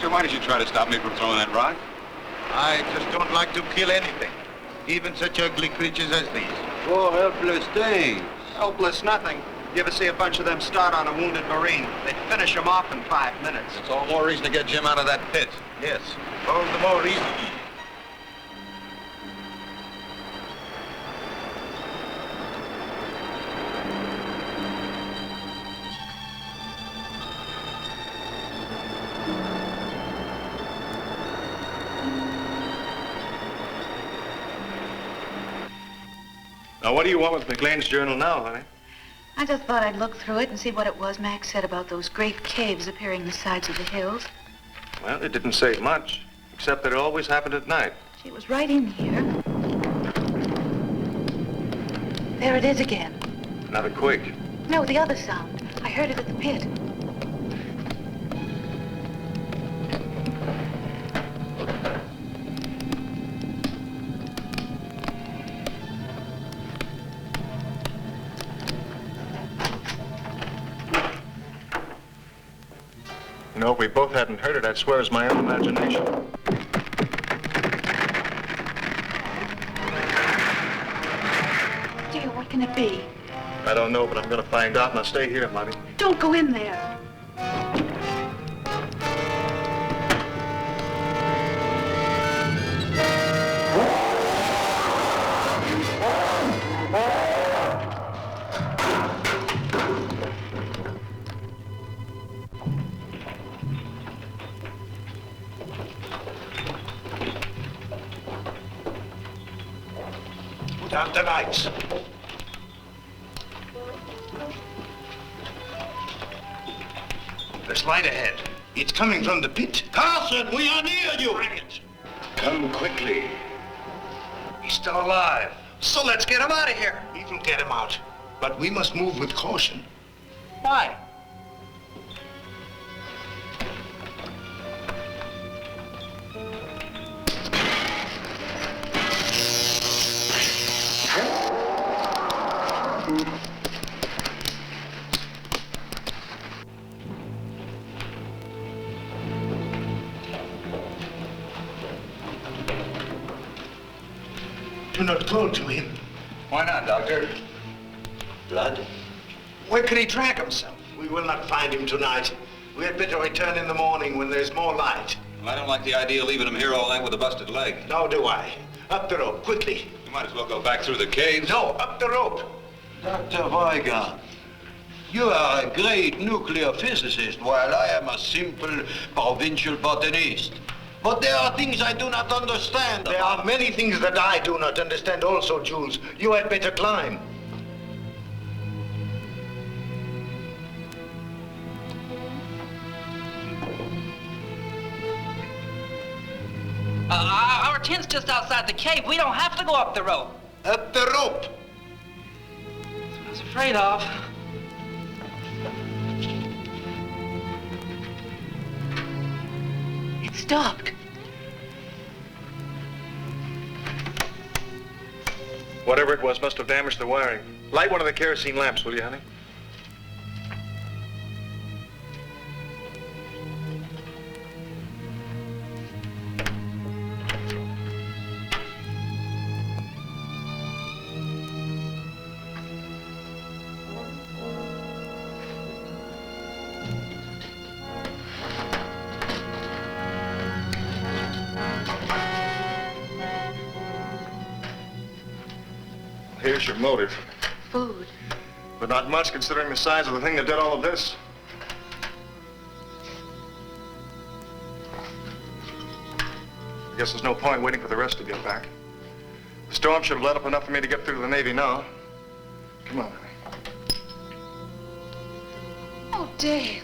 [SPEAKER 11] Why did you try to stop me from throwing that rock?
[SPEAKER 10] I just don't like to kill anything, even such ugly creatures as these.
[SPEAKER 12] Poor helpless things.
[SPEAKER 15] Helpless nothing. You ever see a bunch of them start on a wounded Marine? They'd finish him off in 5 minutes.
[SPEAKER 11] It's all more reason to get Jim out of that pit.
[SPEAKER 10] Yes, all the more reason.
[SPEAKER 13] Now, what do you want with McLean's journal now, honey?
[SPEAKER 8] I just thought I'd look through it and see what it was Max said about those great caves appearing in the sides of the hills.
[SPEAKER 13] Well, it didn't say much, except that it always happened at night.
[SPEAKER 8] It was right in here. There it is again.
[SPEAKER 13] Not a quake.
[SPEAKER 8] No, the other sound. I heard it at the pit.
[SPEAKER 13] You know, if we both hadn't heard it, I'd swear it's my own imagination.
[SPEAKER 8] Dear, what can it be?
[SPEAKER 13] I don't know, but I'm gonna find out. Now stay here, Mommy.
[SPEAKER 8] Don't go in there.
[SPEAKER 10] Put out the lights. There's light ahead. It's coming from the pit.
[SPEAKER 15] Carson, we are near you!
[SPEAKER 10] Quiet. Come quickly. He's still alive.
[SPEAKER 15] So let's get him out of here.
[SPEAKER 10] We will get him out. But we must move with caution.
[SPEAKER 15] Why?
[SPEAKER 10] Do not call to him.
[SPEAKER 11] Why not, Doctor?
[SPEAKER 10] Blood?
[SPEAKER 15] Where could he track himself?
[SPEAKER 10] We will not find him tonight. We had better return in the morning when there's more light.
[SPEAKER 11] Well, I don't like the idea of leaving him here all night with a busted leg.
[SPEAKER 10] Nor do I. Up the rope, quickly.
[SPEAKER 11] You might as well go back through the caves.
[SPEAKER 10] No, up the rope.
[SPEAKER 12] Dr. Weigand, you are a great nuclear physicist, while I am a simple provincial botanist. But there are things I do not understand.
[SPEAKER 10] There are many things that I do not understand also, Jules. You had better climb.
[SPEAKER 9] Our tent's just outside the cave. We don't have to go up the rope.
[SPEAKER 12] Up the rope?
[SPEAKER 9] That's what I was afraid of.
[SPEAKER 8] It stopped.
[SPEAKER 13] Whatever it was must have damaged the wiring. Light one of the kerosene lamps, will you, honey? Here's your motive.
[SPEAKER 8] Food.
[SPEAKER 13] But not much considering the size of the thing that did all of this. I guess there's no point waiting for the rest to get back. The storm should have let up enough for me to get through to the Navy now. Come on, honey.
[SPEAKER 8] Oh, Dale.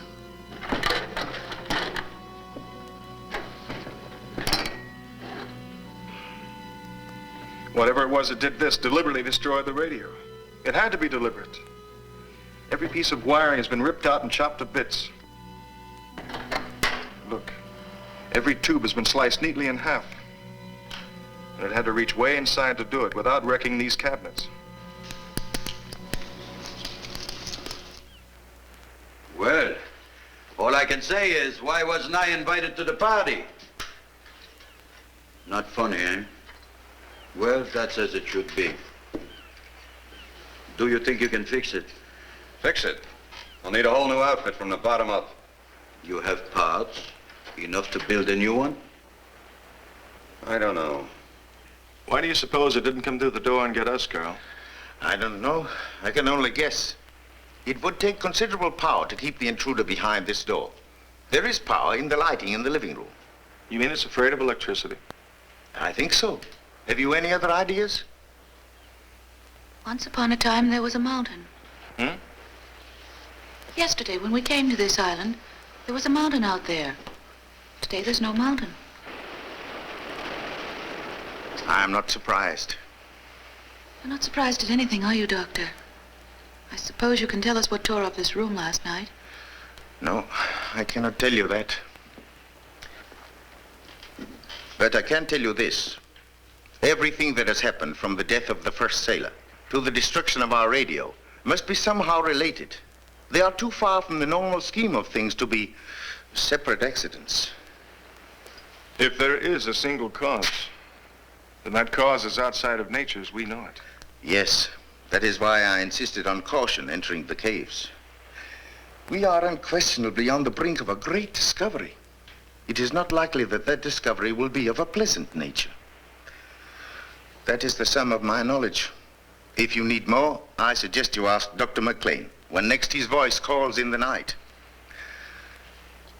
[SPEAKER 13] Whatever it was that did this deliberately destroyed the radio. It had to be deliberate. Every piece of wiring has been ripped out and chopped to bits. Look, every tube has been sliced neatly in half. And it had to reach way inside to do it without wrecking these cabinets.
[SPEAKER 12] Well, all I can say is, why wasn't I invited to the party? Not funny, eh? Well, that's as it should be. Do you think you can fix it?
[SPEAKER 5] Fix it? I'll need a whole new outfit from the bottom up.
[SPEAKER 12] You have parts? Enough to build a new one?
[SPEAKER 5] I don't know.
[SPEAKER 13] Why do you suppose it didn't come through the door and get us, Karl?
[SPEAKER 10] I don't know. I can only guess. It would take considerable power to keep the intruder behind this door. There is power in the lighting in the living room.
[SPEAKER 13] You mean it's afraid of electricity?
[SPEAKER 10] I think so. Have you any other ideas?
[SPEAKER 8] Once upon a time, there was a mountain.
[SPEAKER 13] Hmm?
[SPEAKER 8] Yesterday, when we came to this island, there was a mountain out there. Today, there's no mountain.
[SPEAKER 10] I'm not surprised.
[SPEAKER 8] You're not surprised at anything, are you, Doctor? I suppose you can tell us what tore up this room last night.
[SPEAKER 10] No, I cannot tell you that. But I can tell you this. Everything that has happened from the death of the first sailor to the destruction of our radio must be somehow related. They are too far from the normal scheme of things to be separate accidents.
[SPEAKER 13] If there is a single cause, then that cause is outside of nature as we know it.
[SPEAKER 10] Yes, that is why I insisted on caution entering the caves. We are unquestionably on the brink of a great discovery. It is not likely that that discovery will be of a pleasant nature. That is the sum of my knowledge. If you need more, I suggest you ask Dr. McLean when next his voice calls in the night.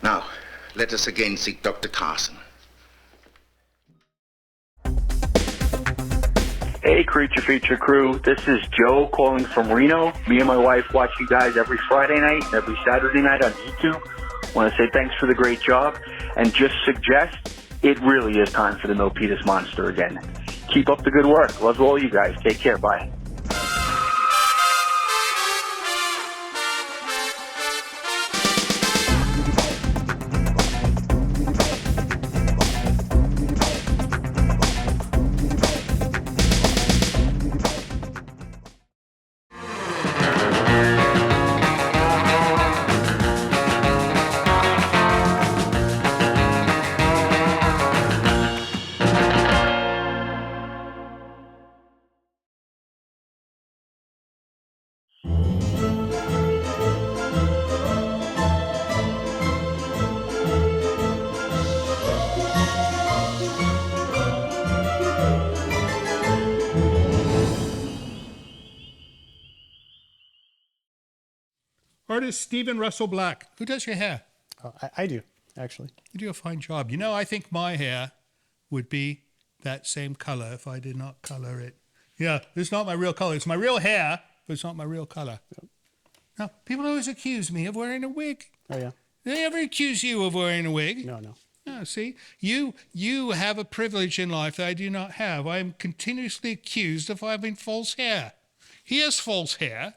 [SPEAKER 10] Now, let us again seek Dr. Carson.
[SPEAKER 16] Hey, Creature Feature crew. This is Joe calling from Reno. Me and my wife watch you guys every Friday night and every Saturday night on YouTube. Want to say thanks for the great job and just suggest it really is time for the Milpitas Monster again. Keep up the good work. Love all you guys. Take care. Bye.
[SPEAKER 2] Artist Stephen Russell Black. Who does your hair?
[SPEAKER 4] Oh, I do, actually.
[SPEAKER 2] You do a fine job. You know, I think my hair would be that same color if I did not color it. Yeah, it's not my real color. It's my real hair, but it's not my real color. Yep. Now, people always accuse me of wearing a wig.
[SPEAKER 4] Oh, yeah?
[SPEAKER 2] Did they ever accuse you of wearing a wig?
[SPEAKER 4] No.
[SPEAKER 2] Oh, Yeah, see, you have a privilege in life that I do not have. I am continuously accused of having false hair. He has false hair,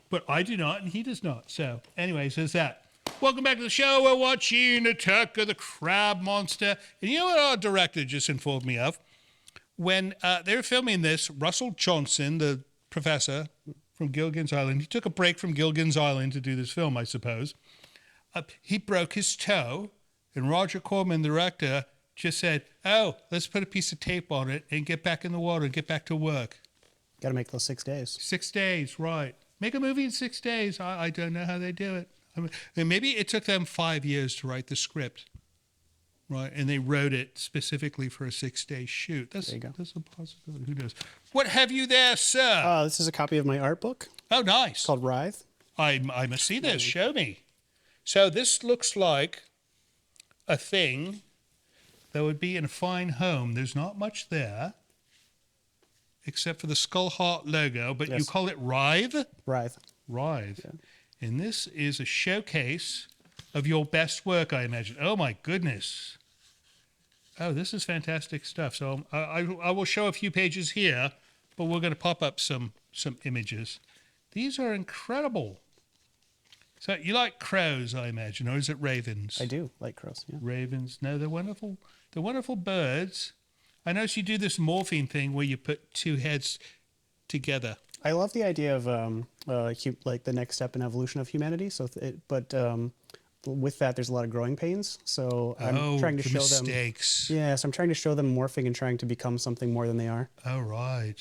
[SPEAKER 2] but I do not, and he does not. So, anyways, there's that. Welcome back to the show. We're watching Attack of the Crab Monster. And you know what our director just informed me of? When they were filming this, Russell Johnson, the professor from Gilligan's Island, he took a break from Gilligan's Island to do this film, I suppose. He broke his toe, and Roger Corman, the director, just said, oh, let's put a piece of tape on it and get back in the water and get back to work.
[SPEAKER 4] Got to make those 6 days.
[SPEAKER 2] 6 days, right. Make a movie in 6 days. I don't know how they do it. I mean, maybe it took them 5 years to write the script, right? And they wrote it specifically for a 6-day shoot. That's a possibility. Who knows? What have you there, sir?
[SPEAKER 4] This is a copy of my art book.
[SPEAKER 2] Oh, nice.
[SPEAKER 4] It's called Writhe.
[SPEAKER 2] I must see this. Show me. So this looks like a thing that would be in a fine home. There's not much there, except for the Skull Heart logo, but you call it Writhe?
[SPEAKER 4] Writhe.
[SPEAKER 2] Writhe. Yeah. And this is a showcase of your best work, I imagine. Oh, my goodness. Oh, this is fantastic stuff. So I will show a few pages here, but we're going to pop up some images. These are incredible. So you like crows, I imagine, or is it ravens?
[SPEAKER 4] I do like crows, yeah.
[SPEAKER 2] Ravens. No, they're wonderful. They're wonderful birds. I noticed you do this morphine thing where you put two heads together.
[SPEAKER 4] I love the idea of like the next step in evolution of humanity. So, with that, there's a lot of growing pains. So I'm trying to show
[SPEAKER 2] mistakes.
[SPEAKER 4] them. Yes, I'm trying to show them morphing and trying to become something more than they are.
[SPEAKER 2] Oh, right.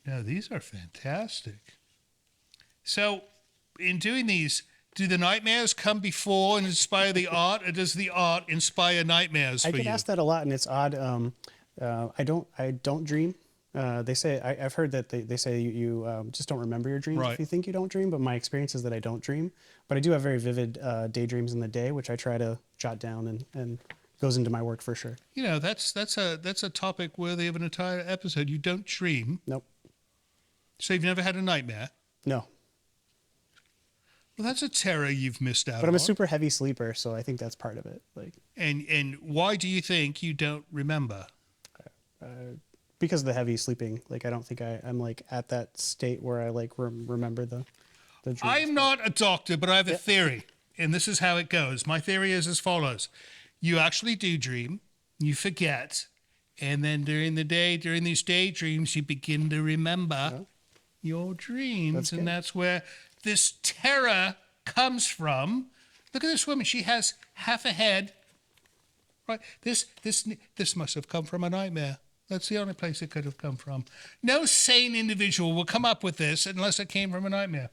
[SPEAKER 2] No, these are fantastic. So, in doing these, do the nightmares come before and inspire the art, or does the art inspire nightmares for you?
[SPEAKER 4] I get asked that a lot, and it's odd. I don't dream. They say I've heard that they say you just don't remember your dreams if you think you don't dream. But my experience is that I don't dream. But I do have very vivid daydreams in the day, which I try to jot down and goes into my work for sure.
[SPEAKER 2] You know, that's a topic worthy of an entire episode. You don't dream.
[SPEAKER 4] Nope.
[SPEAKER 2] So you've never had a nightmare?
[SPEAKER 4] No.
[SPEAKER 2] Well, that's a terror you've missed out on.
[SPEAKER 4] But I'm a super heavy sleeper, so I think that's part of it. Like.
[SPEAKER 2] And why do you think you don't remember?
[SPEAKER 4] Because of the heavy sleeping. Like, I don't think I'm like at that state where I like remember the dreams.
[SPEAKER 2] I'm not a doctor, but I have a theory, and this is how it goes. My theory is as follows. You actually do dream, you forget, and then during the day, during these daydreams, you begin to remember your dreams, and that's where this terror comes from. Look at this woman. She has half a head. Right? This must have come from a nightmare. That's the only place it could have come from. No sane individual will come up with this unless it came from a nightmare.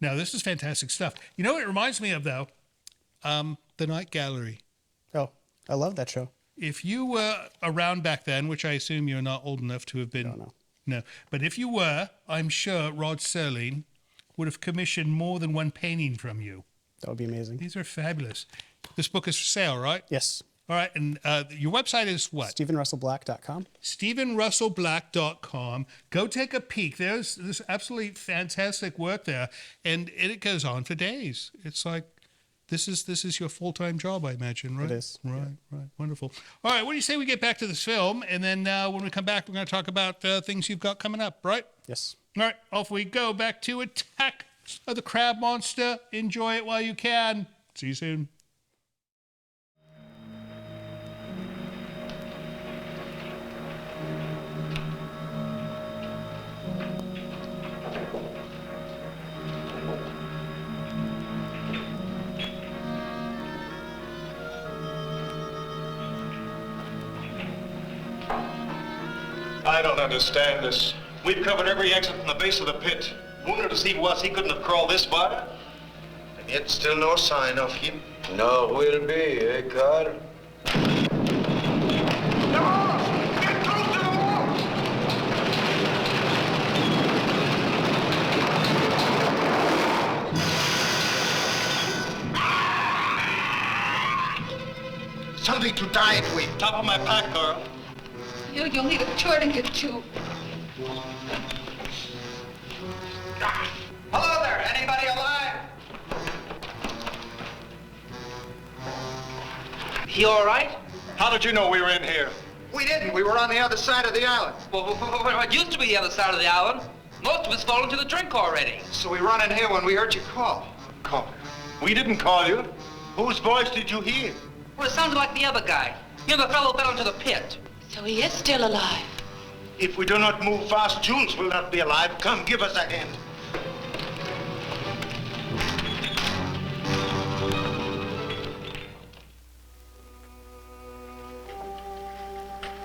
[SPEAKER 2] Now, this is fantastic stuff. You know what it reminds me of, though? The Night Gallery.
[SPEAKER 4] Oh, I love that show.
[SPEAKER 2] If you were around back then, which I assume you're not old enough to have been. No. But if you were, I'm sure Rod Serling would have commissioned more than one painting from you.
[SPEAKER 4] That would be amazing.
[SPEAKER 2] These are fabulous. This book is for sale, right?
[SPEAKER 4] Yes.
[SPEAKER 2] All right, and your website is what?
[SPEAKER 4] StephenRussellBlack.com.
[SPEAKER 2] StephenRussellBlack.com. Go take a peek. There's this absolutely fantastic work there, and it goes on for days. It's like this is your full-time job, I imagine, right?
[SPEAKER 4] It is.
[SPEAKER 2] Right. Wonderful. All right, what do you say we get back to this film, and then when we come back, we're going to talk about things you've got coming up, right?
[SPEAKER 4] Yes.
[SPEAKER 2] All right, off we go back to Attack of the Crab Monster. Enjoy it while you can. See you soon.
[SPEAKER 15] I don't understand this. We've covered every exit from the base of the pit. Wounded as he was, he couldn't have crawled this far.
[SPEAKER 10] And yet still no sign of him.
[SPEAKER 12] No will be, eh, Karl?
[SPEAKER 10] Something to tie it with.
[SPEAKER 15] Top of my pack, Karl.
[SPEAKER 8] You'll need a tourniquet, too.
[SPEAKER 9] Hello there, anybody alive? You all right?
[SPEAKER 15] How did you know we were in here?
[SPEAKER 10] We didn't. We were on the other side of the island.
[SPEAKER 9] Well, what used to be the other side of the island? Most of us fall into the drink already.
[SPEAKER 10] So we run in here when we heard you call.
[SPEAKER 15] Call? We didn't call you. Whose voice did you hear?
[SPEAKER 9] Well, it sounded like the other guy. You know, the fellow fell into the pit.
[SPEAKER 8] So he is still alive.
[SPEAKER 12] If we do not move fast, Jules will not be alive. Come, give us a hand.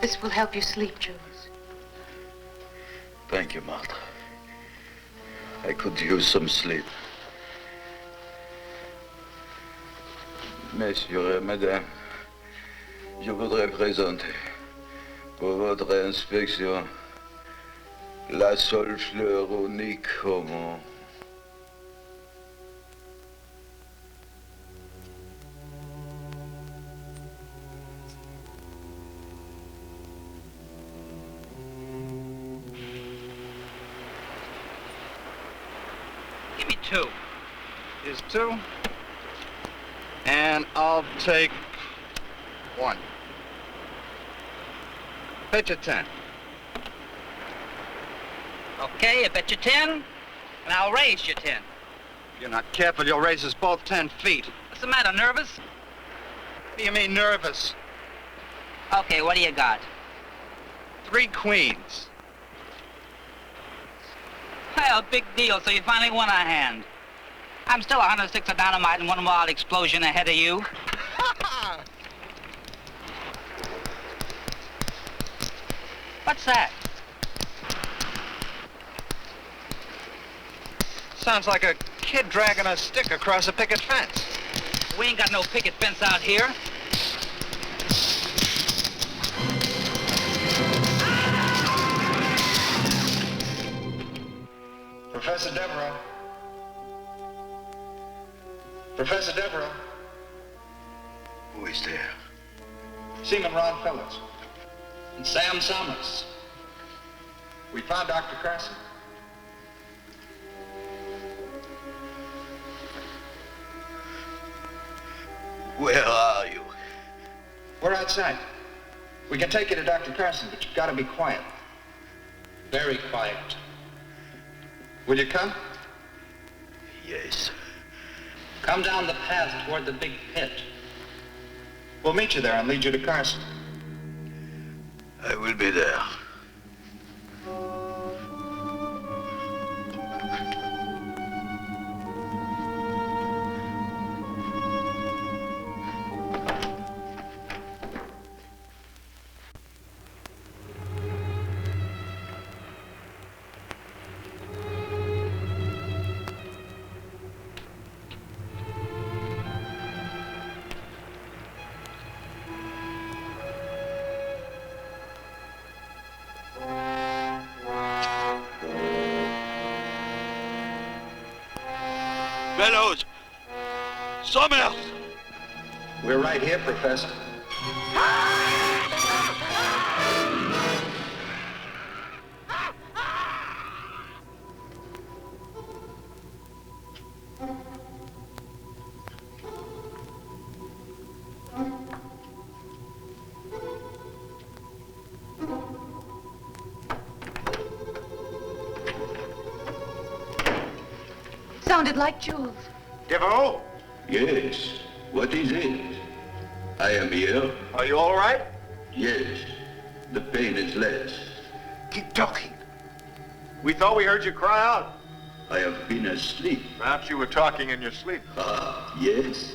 [SPEAKER 8] This will help you sleep, Jules.
[SPEAKER 17] Thank you, Martha. I could use some sleep. Messieurs et mesdames, je voudrais présenter pour votre inspection la seule fleur unique au monde.
[SPEAKER 9] Give me 2.
[SPEAKER 10] Here's 2. And I'll take 1. Bet you 10.
[SPEAKER 9] Okay, I bet you 10, and I'll raise you 10.
[SPEAKER 10] If you're not careful, you'll raise us both 10 feet.
[SPEAKER 9] What's the matter, nervous?
[SPEAKER 10] What do you mean, nervous?
[SPEAKER 9] Okay, what do you got?
[SPEAKER 10] 3 queens.
[SPEAKER 9] Well, big deal, so you finally won a hand. I'm still 100 sticks of dynamite and 1 wild explosion ahead of you. What's that?
[SPEAKER 10] Sounds like a kid dragging a stick across a picket fence.
[SPEAKER 9] We ain't got no picket fence out here.
[SPEAKER 13] Professor Deveroux. Professor Deveroux.
[SPEAKER 17] Who is there?
[SPEAKER 13] Seaman Ron Phillips.
[SPEAKER 9] And Sam Summers.
[SPEAKER 13] We found Dr. Carson.
[SPEAKER 17] Where are you?
[SPEAKER 13] We're outside. We can take you to Dr. Carson, but you've got to be quiet.
[SPEAKER 9] Very quiet.
[SPEAKER 13] Will you come?
[SPEAKER 17] Yes.
[SPEAKER 9] Come down the path toward the big pit.
[SPEAKER 13] We'll meet you there and lead you to Carson.
[SPEAKER 17] I will be there.
[SPEAKER 12] Fellows! Summers!
[SPEAKER 13] We're right here, Professor.
[SPEAKER 8] Sounded like Jules.
[SPEAKER 12] Deveroux?
[SPEAKER 17] Yes. What is it? I am here.
[SPEAKER 12] Are you all right?
[SPEAKER 17] Yes. The pain is less.
[SPEAKER 12] Keep talking. We thought we heard you cry out.
[SPEAKER 17] I have been asleep.
[SPEAKER 13] Perhaps you were talking in your sleep.
[SPEAKER 17] Ah, yes.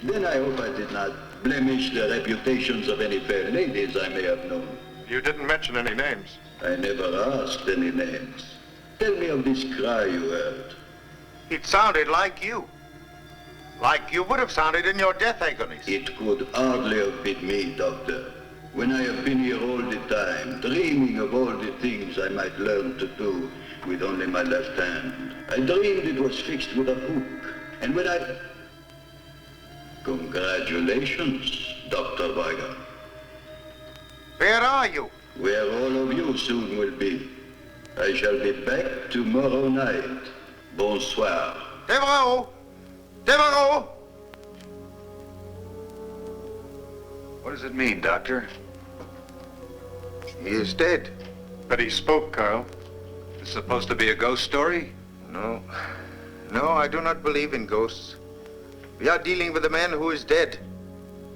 [SPEAKER 17] Then I hope I did not blemish the reputations of any fair ladies I may have known.
[SPEAKER 13] You didn't mention any names.
[SPEAKER 17] I never asked any names. Tell me of this cry you heard.
[SPEAKER 12] It sounded like you. Like you would have sounded in your death agonies.
[SPEAKER 17] It could hardly have been me, Doctor. When I have been here all the time, dreaming of all the things I might learn to do with only my left hand. I dreamed it was fixed with a hook. And when I... Congratulations, Dr. Weigand.
[SPEAKER 12] Where are you?
[SPEAKER 17] Where all of you soon will be. I shall be back tomorrow night. Bonsoir.
[SPEAKER 12] Deveroux! Deveroux!
[SPEAKER 13] What does it mean, Doctor?
[SPEAKER 10] He is dead.
[SPEAKER 13] But he spoke, Karl. This is supposed to be a ghost story?
[SPEAKER 10] No. No, I do not believe in ghosts. We are dealing with a man who is dead,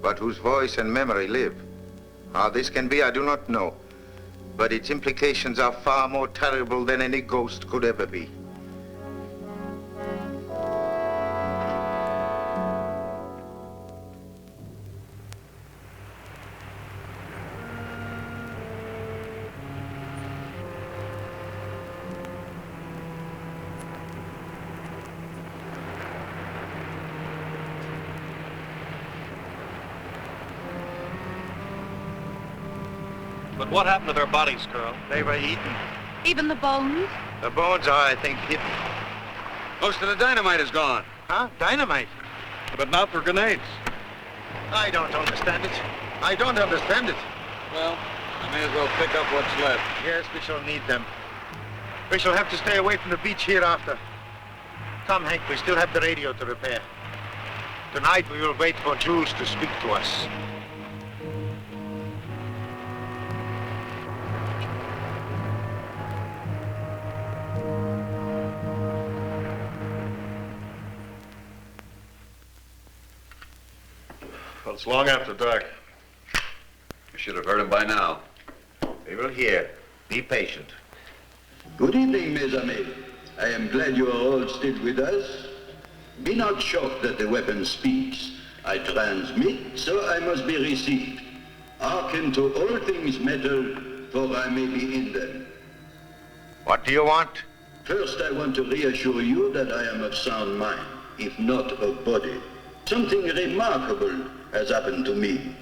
[SPEAKER 10] but whose voice and memory live. How this can be, I do not know. But its implications are far more terrible than any ghost could ever be.
[SPEAKER 15] But what happened to their bodies, Karl?
[SPEAKER 10] They were eaten.
[SPEAKER 8] Even the bones?
[SPEAKER 10] The bones are, I think, hidden.
[SPEAKER 7] Most of the dynamite is gone.
[SPEAKER 10] Huh? Dynamite?
[SPEAKER 15] But not for grenades.
[SPEAKER 10] I don't understand it. I don't understand it.
[SPEAKER 7] Well, I may as well pick up what's left.
[SPEAKER 10] Yes, we shall need them. We shall have to stay away from the beach hereafter. Come, Hank, we still have the radio to repair. Tonight we will wait for Jules to speak to us.
[SPEAKER 13] Well, it's long after dark.
[SPEAKER 7] You should have heard him by now.
[SPEAKER 10] We will hear. Be patient.
[SPEAKER 17] Good evening, mes amis. I am glad you are all still with us. Be not shocked that the weapon speaks. I transmit, so I must be received. Hearken to all things metal, for I may be in them.
[SPEAKER 10] What do you want?
[SPEAKER 17] First, I want to reassure you that I am of sound mind, if not of body. Something remarkable has happened to me.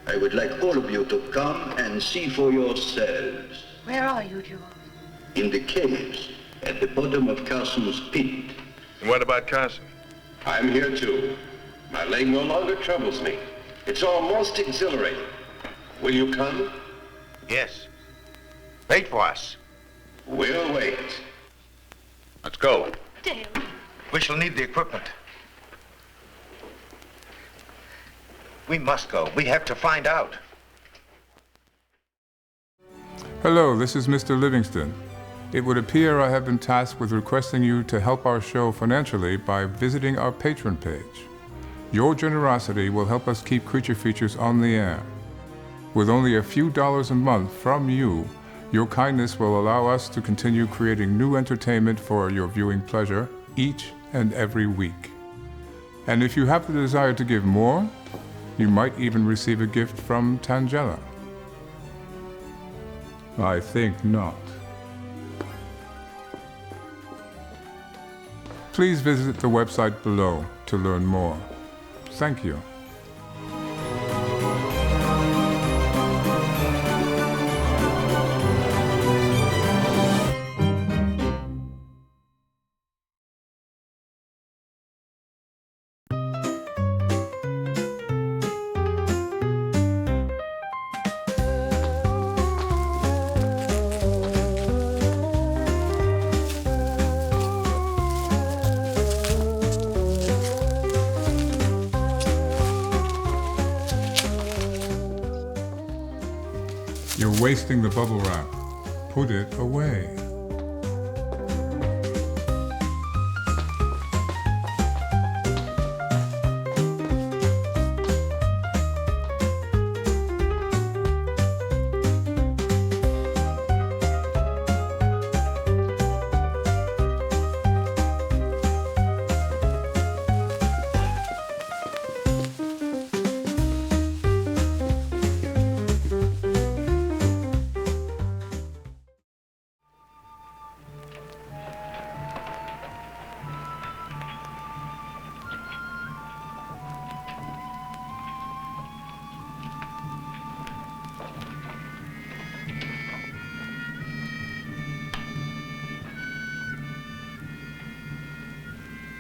[SPEAKER 17] I would like all of you to come and see for yourselves.
[SPEAKER 8] Where are you, Jules?
[SPEAKER 17] In the caves, at the bottom of Carson's pit.
[SPEAKER 13] And what about Carson?
[SPEAKER 18] I'm here too. My leg no longer troubles me. It's almost exhilarating. Will you come?
[SPEAKER 10] Yes. Wait for us.
[SPEAKER 18] We'll wait.
[SPEAKER 7] Let's go.
[SPEAKER 8] Dale.
[SPEAKER 10] We shall need the equipment. We must go. We have to find out.
[SPEAKER 3] Hello, this is Mr. Livingston. It would appear I have been tasked with requesting you to help our show financially by visiting our Patreon page. Your generosity will help us keep Creature Features on the air. With only a few dollars a month from you, your kindness will allow us to continue creating new entertainment for your viewing pleasure each and every week. And if you have the desire to give more, you might even receive a gift from Tangela. I think not. Please visit the website below to learn more. Thank you. You're wasting the bubble wrap. Put it away.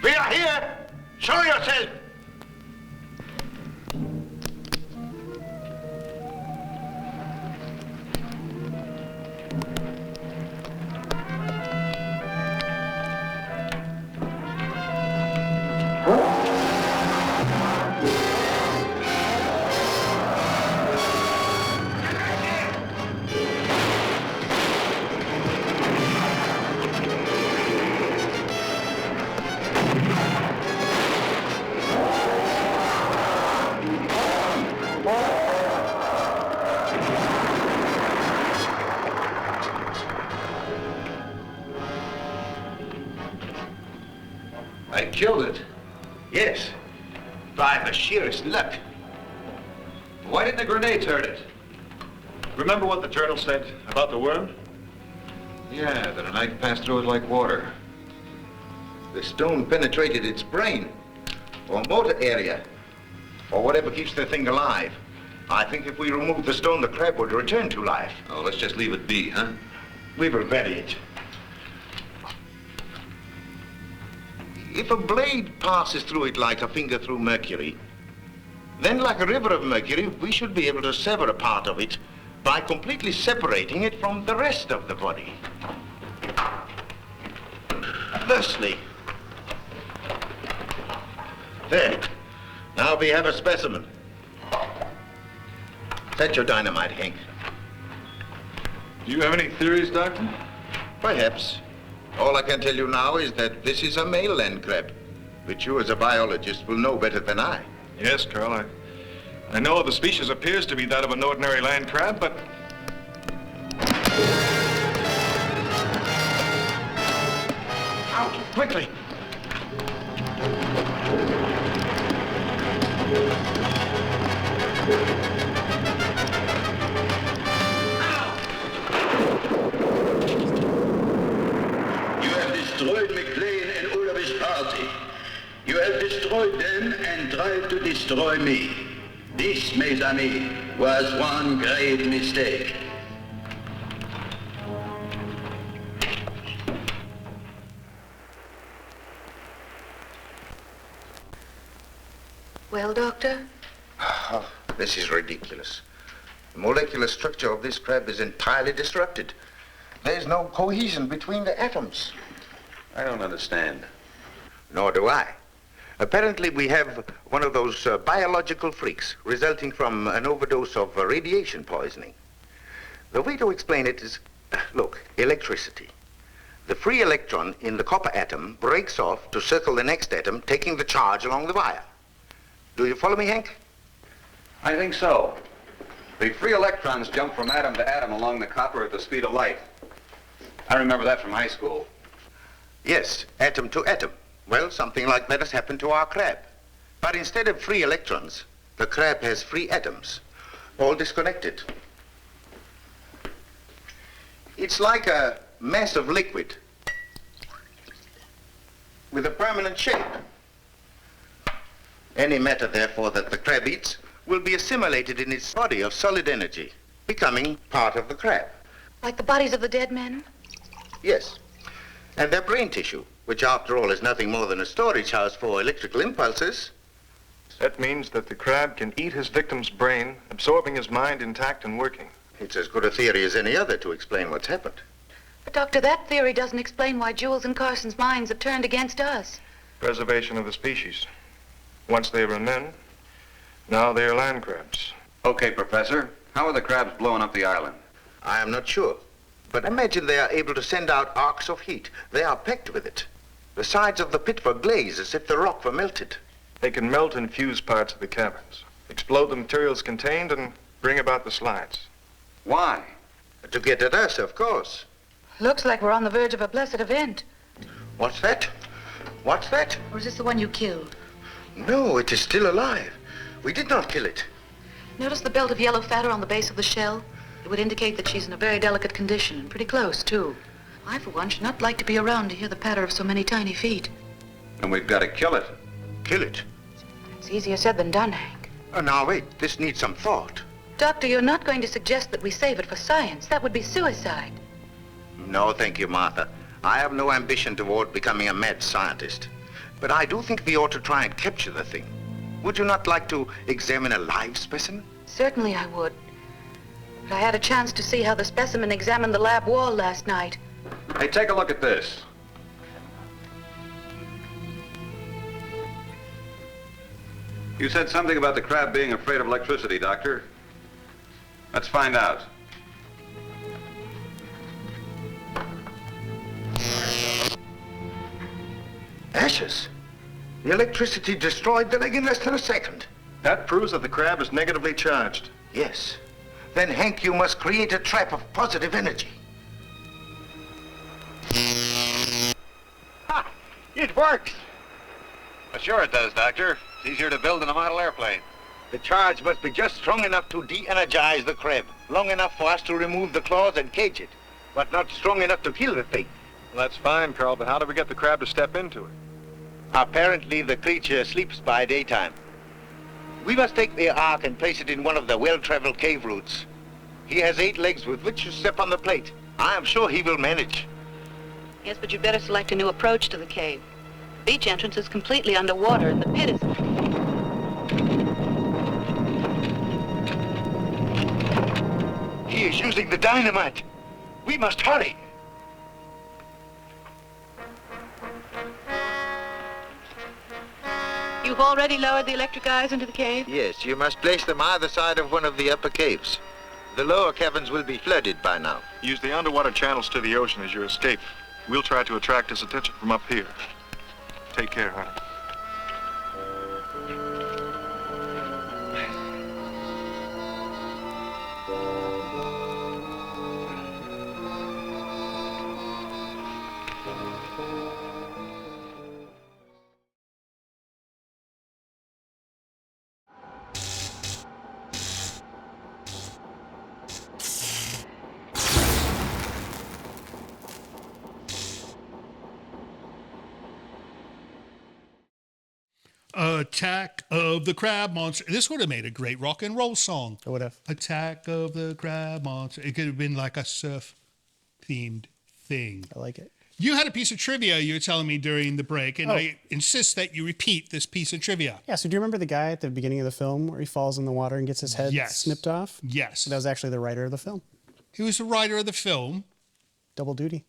[SPEAKER 10] We are here! Show yourself!
[SPEAKER 12] I killed it.
[SPEAKER 10] Yes, by the sheerest luck.
[SPEAKER 11] Why didn't the grenades hurt it?
[SPEAKER 13] Remember what the journal said about the worm?
[SPEAKER 11] Yeah, that a knife passed through it like water.
[SPEAKER 10] The stone penetrated its brain, or motor area, or whatever keeps the thing alive. I think if we remove the stone, the crab would return to life.
[SPEAKER 11] Oh, let's just leave it be, huh?
[SPEAKER 10] We will bury it. If a blade passes through it like a finger through mercury, then like a river of mercury, we should be able to sever a part of it by completely separating it from the rest of the body. Thusly. There. Now we have a specimen. Set your dynamite, Hank.
[SPEAKER 13] Do you have any theories, Doctor?
[SPEAKER 10] Perhaps. All I can tell you now is that this is a male land crab, which you as a biologist will know better than I.
[SPEAKER 13] Yes, Karl. I know the species appears to be that of an ordinary land crab, but...
[SPEAKER 10] Out, quickly!
[SPEAKER 17] Destroyed McLean and all of his party. You have destroyed them and tried to destroy me. This, mes amis, was one great mistake.
[SPEAKER 8] Well, Doctor?
[SPEAKER 10] Oh, this is ridiculous. The molecular structure of this crab is entirely disrupted. There's no cohesion between the atoms.
[SPEAKER 11] I don't understand.
[SPEAKER 10] Nor do I. Apparently we have one of those biological freaks resulting from an overdose of radiation poisoning. The way to explain it is, look, electricity. The free electron in the copper atom breaks off to circle the next atom, taking the charge along the wire. Do you follow me, Hank?
[SPEAKER 11] I think so. The free electrons jump from atom to atom along the copper at the speed of light. I remember that from high school.
[SPEAKER 10] Yes, atom to atom. Well, something like that has happened to our crab. But instead of free electrons, the crab has free atoms, all disconnected. It's like a mass of liquid with a permanent shape. Any matter, therefore, that the crab eats will be assimilated in its body of solid energy, becoming part of the crab.
[SPEAKER 8] Like the bodies of the dead men?
[SPEAKER 10] Yes. And their brain tissue, which after all is nothing more than a storage house for electrical impulses.
[SPEAKER 13] That means that the crab can eat his victim's brain, absorbing his mind intact and working.
[SPEAKER 10] It's as good a theory as any other to explain what's happened.
[SPEAKER 8] But, Doctor, that theory doesn't explain why Jules and Carson's minds have turned against us.
[SPEAKER 13] Preservation of the species. Once they were men, now they are land crabs.
[SPEAKER 11] Okay, Professor. How are the crabs blowing up the island?
[SPEAKER 10] I am not sure. But imagine they are able to send out arcs of heat. They are packed with it. The sides of the pit were glazed as if the rock were melted.
[SPEAKER 13] They can melt and fuse parts of the caverns, explode the materials contained, and bring about the slides.
[SPEAKER 11] Why?
[SPEAKER 10] To get at us, of course.
[SPEAKER 8] Looks like we're on the verge of a blessed event.
[SPEAKER 10] What's that? What's that?
[SPEAKER 8] Or is this the one you killed?
[SPEAKER 10] No, it is still alive. We did not kill it.
[SPEAKER 8] Notice the belt of yellow fat on the base of the shell? It would indicate that she's in a very delicate condition, and pretty close, too. I, for one, should not like to be around to hear the patter of so many tiny feet.
[SPEAKER 11] And we've got to kill it.
[SPEAKER 10] Kill it?
[SPEAKER 8] It's easier said than done, Hank.
[SPEAKER 10] Now, wait. This needs some thought.
[SPEAKER 8] Doctor, you're not going to suggest that we save it for science. That would be suicide.
[SPEAKER 10] No, thank you, Martha. I have no ambition toward becoming a mad scientist. But I do think we ought to try and capture the thing. Would you not like to examine a live specimen?
[SPEAKER 8] Certainly I would. But I had a chance to see how the specimen examined the lab wall last night.
[SPEAKER 11] Hey, take a look at this. You said something about the crab being afraid of electricity, Doctor. Let's find out.
[SPEAKER 10] Ashes? The electricity destroyed the leg in less than a second.
[SPEAKER 13] That proves that the crab is negatively charged.
[SPEAKER 10] Yes. Then, Hank, you must create a trap of positive energy.
[SPEAKER 9] Ha! It works!
[SPEAKER 7] Sure it does, Doctor. It's easier to build than a model airplane.
[SPEAKER 10] The charge must be just strong enough to de-energize the crab, long enough for us to remove the claws and cage it, but not strong enough to kill the thing.
[SPEAKER 13] Well, that's fine, Karl, but how do we get the crab to step into it?
[SPEAKER 10] Apparently the creature sleeps by daytime. We must take the ark and place it in one of the well-traveled cave routes. He has 8 legs with which to step on the plate. I am sure he will manage.
[SPEAKER 8] Yes, but you'd better select a new approach to the cave. The beach entrance is completely underwater, and the pit is...
[SPEAKER 10] He is using the dynamite. We must hurry.
[SPEAKER 8] You've already lowered the electric eyes into the cave?
[SPEAKER 10] Yes, you must place them either side of one of the upper caves. The lower caverns will be flooded by now.
[SPEAKER 13] Use the underwater channels to the ocean as your escape. We'll try to attract his attention from up here. Take care, honey.
[SPEAKER 2] Attack of the Crab Monster. This would have made a great rock and roll song.
[SPEAKER 4] It would have.
[SPEAKER 2] Attack of the Crab Monster. It could have been like a surf-themed thing.
[SPEAKER 4] I like it.
[SPEAKER 2] You had a piece of trivia you were telling me during the break, and I insist that you repeat this piece of trivia.
[SPEAKER 4] Yeah, so do you remember the guy at the beginning of the film where he falls in the water and gets his head snipped off?
[SPEAKER 2] Yes.
[SPEAKER 4] That was actually the writer of the film.
[SPEAKER 2] Who was the writer of the film?
[SPEAKER 4] Double duty.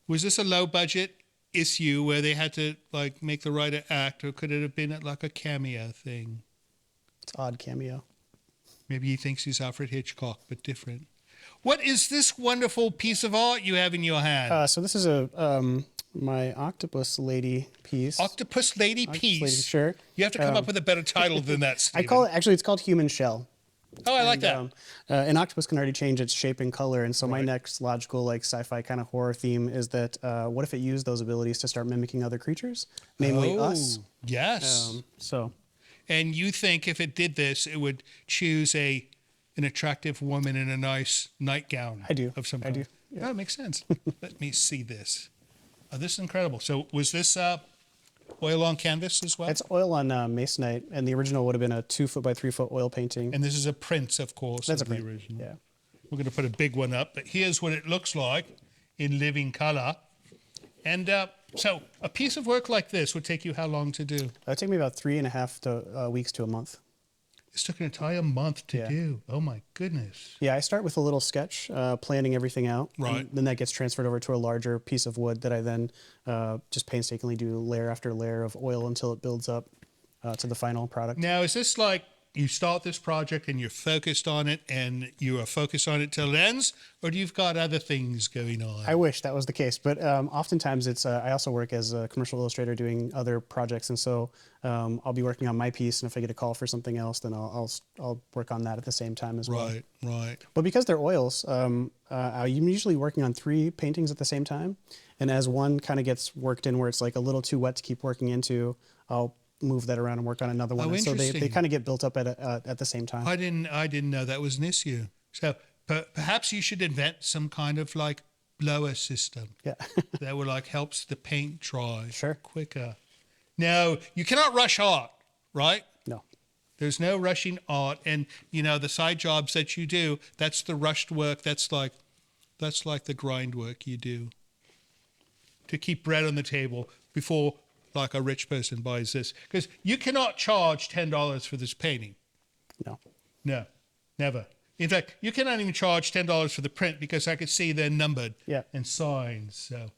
[SPEAKER 2] Was this a low-budget issue where they had to like make the writer act, or could it have been like a cameo thing?
[SPEAKER 4] It's odd cameo.
[SPEAKER 2] Maybe he thinks he's Alfred Hitchcock, but different. What is this wonderful piece of art you have in your hand?
[SPEAKER 4] So this is a my octopus lady piece.
[SPEAKER 2] Octopus lady piece.
[SPEAKER 4] Lady shirt.
[SPEAKER 2] You have to come up with a better title than that, Stephen.
[SPEAKER 4] I call it it's called Human Shell.
[SPEAKER 2] Oh, I like that.
[SPEAKER 4] An octopus can already change its shape and color, and so my next logical, like sci-fi kind of horror theme is that what if it used those abilities to start mimicking other creatures, namely us?
[SPEAKER 2] Yes. And you think if it did this, it would choose an attractive woman in a nice nightgown?
[SPEAKER 4] I do.
[SPEAKER 2] Of some kind.
[SPEAKER 4] I do.
[SPEAKER 2] Yeah, that makes sense. Let me see this. Oh, this is incredible. So was this oil on canvas as well?
[SPEAKER 4] It's oil on masonite, and the original would have been a 2-foot by 3-foot oil painting.
[SPEAKER 2] And this is a print, of course.
[SPEAKER 4] That's
[SPEAKER 2] of
[SPEAKER 4] a print.
[SPEAKER 2] The original.
[SPEAKER 4] Yeah.
[SPEAKER 2] We're going to put a big one up, but here's what it looks like in living color. And so a piece of work like this would take you how long to do?
[SPEAKER 4] It would take me about 3.5 weeks to a month.
[SPEAKER 2] It's took an entire month to do. Oh my goodness.
[SPEAKER 4] Yeah, I start with a little sketch, planning everything out.
[SPEAKER 2] Right.
[SPEAKER 4] And then that gets transferred over to a larger piece of wood that I then just painstakingly do layer after layer of oil until it builds up to the final product.
[SPEAKER 2] Now, is this like you start this project and you're focused on it and you are focused on it till it ends, or do you've got other things going on?
[SPEAKER 4] I wish that was the case, but oftentimes it's I also work as a commercial illustrator doing other projects, and so I'll be working on my piece, and if I get a call for something else, then I'll work on that at the same time as well.
[SPEAKER 2] Right.
[SPEAKER 4] But because they're oils, I'm usually working on 3 paintings at the same time, and as one kind of gets worked in where it's like a little too wet to keep working into, I'll move that around and work on another one.
[SPEAKER 2] Oh,
[SPEAKER 4] and so
[SPEAKER 2] interesting.
[SPEAKER 4] they kind of get built up at the same time.
[SPEAKER 2] I didn't know that was an issue. So perhaps you should invent some kind of like blower system.
[SPEAKER 4] Yeah.
[SPEAKER 2] that would like helps the paint dry quicker. Now, you cannot rush art, right?
[SPEAKER 4] No.
[SPEAKER 2] There's no rushing art, and you know the side jobs that you do, that's the rushed work. That's like the grind work you do to keep bread on the table before like a rich person buys this, because you cannot charge $10 for this painting. No, never. In fact, you cannot even charge $10 for the print, because I could see they're numbered and signed. So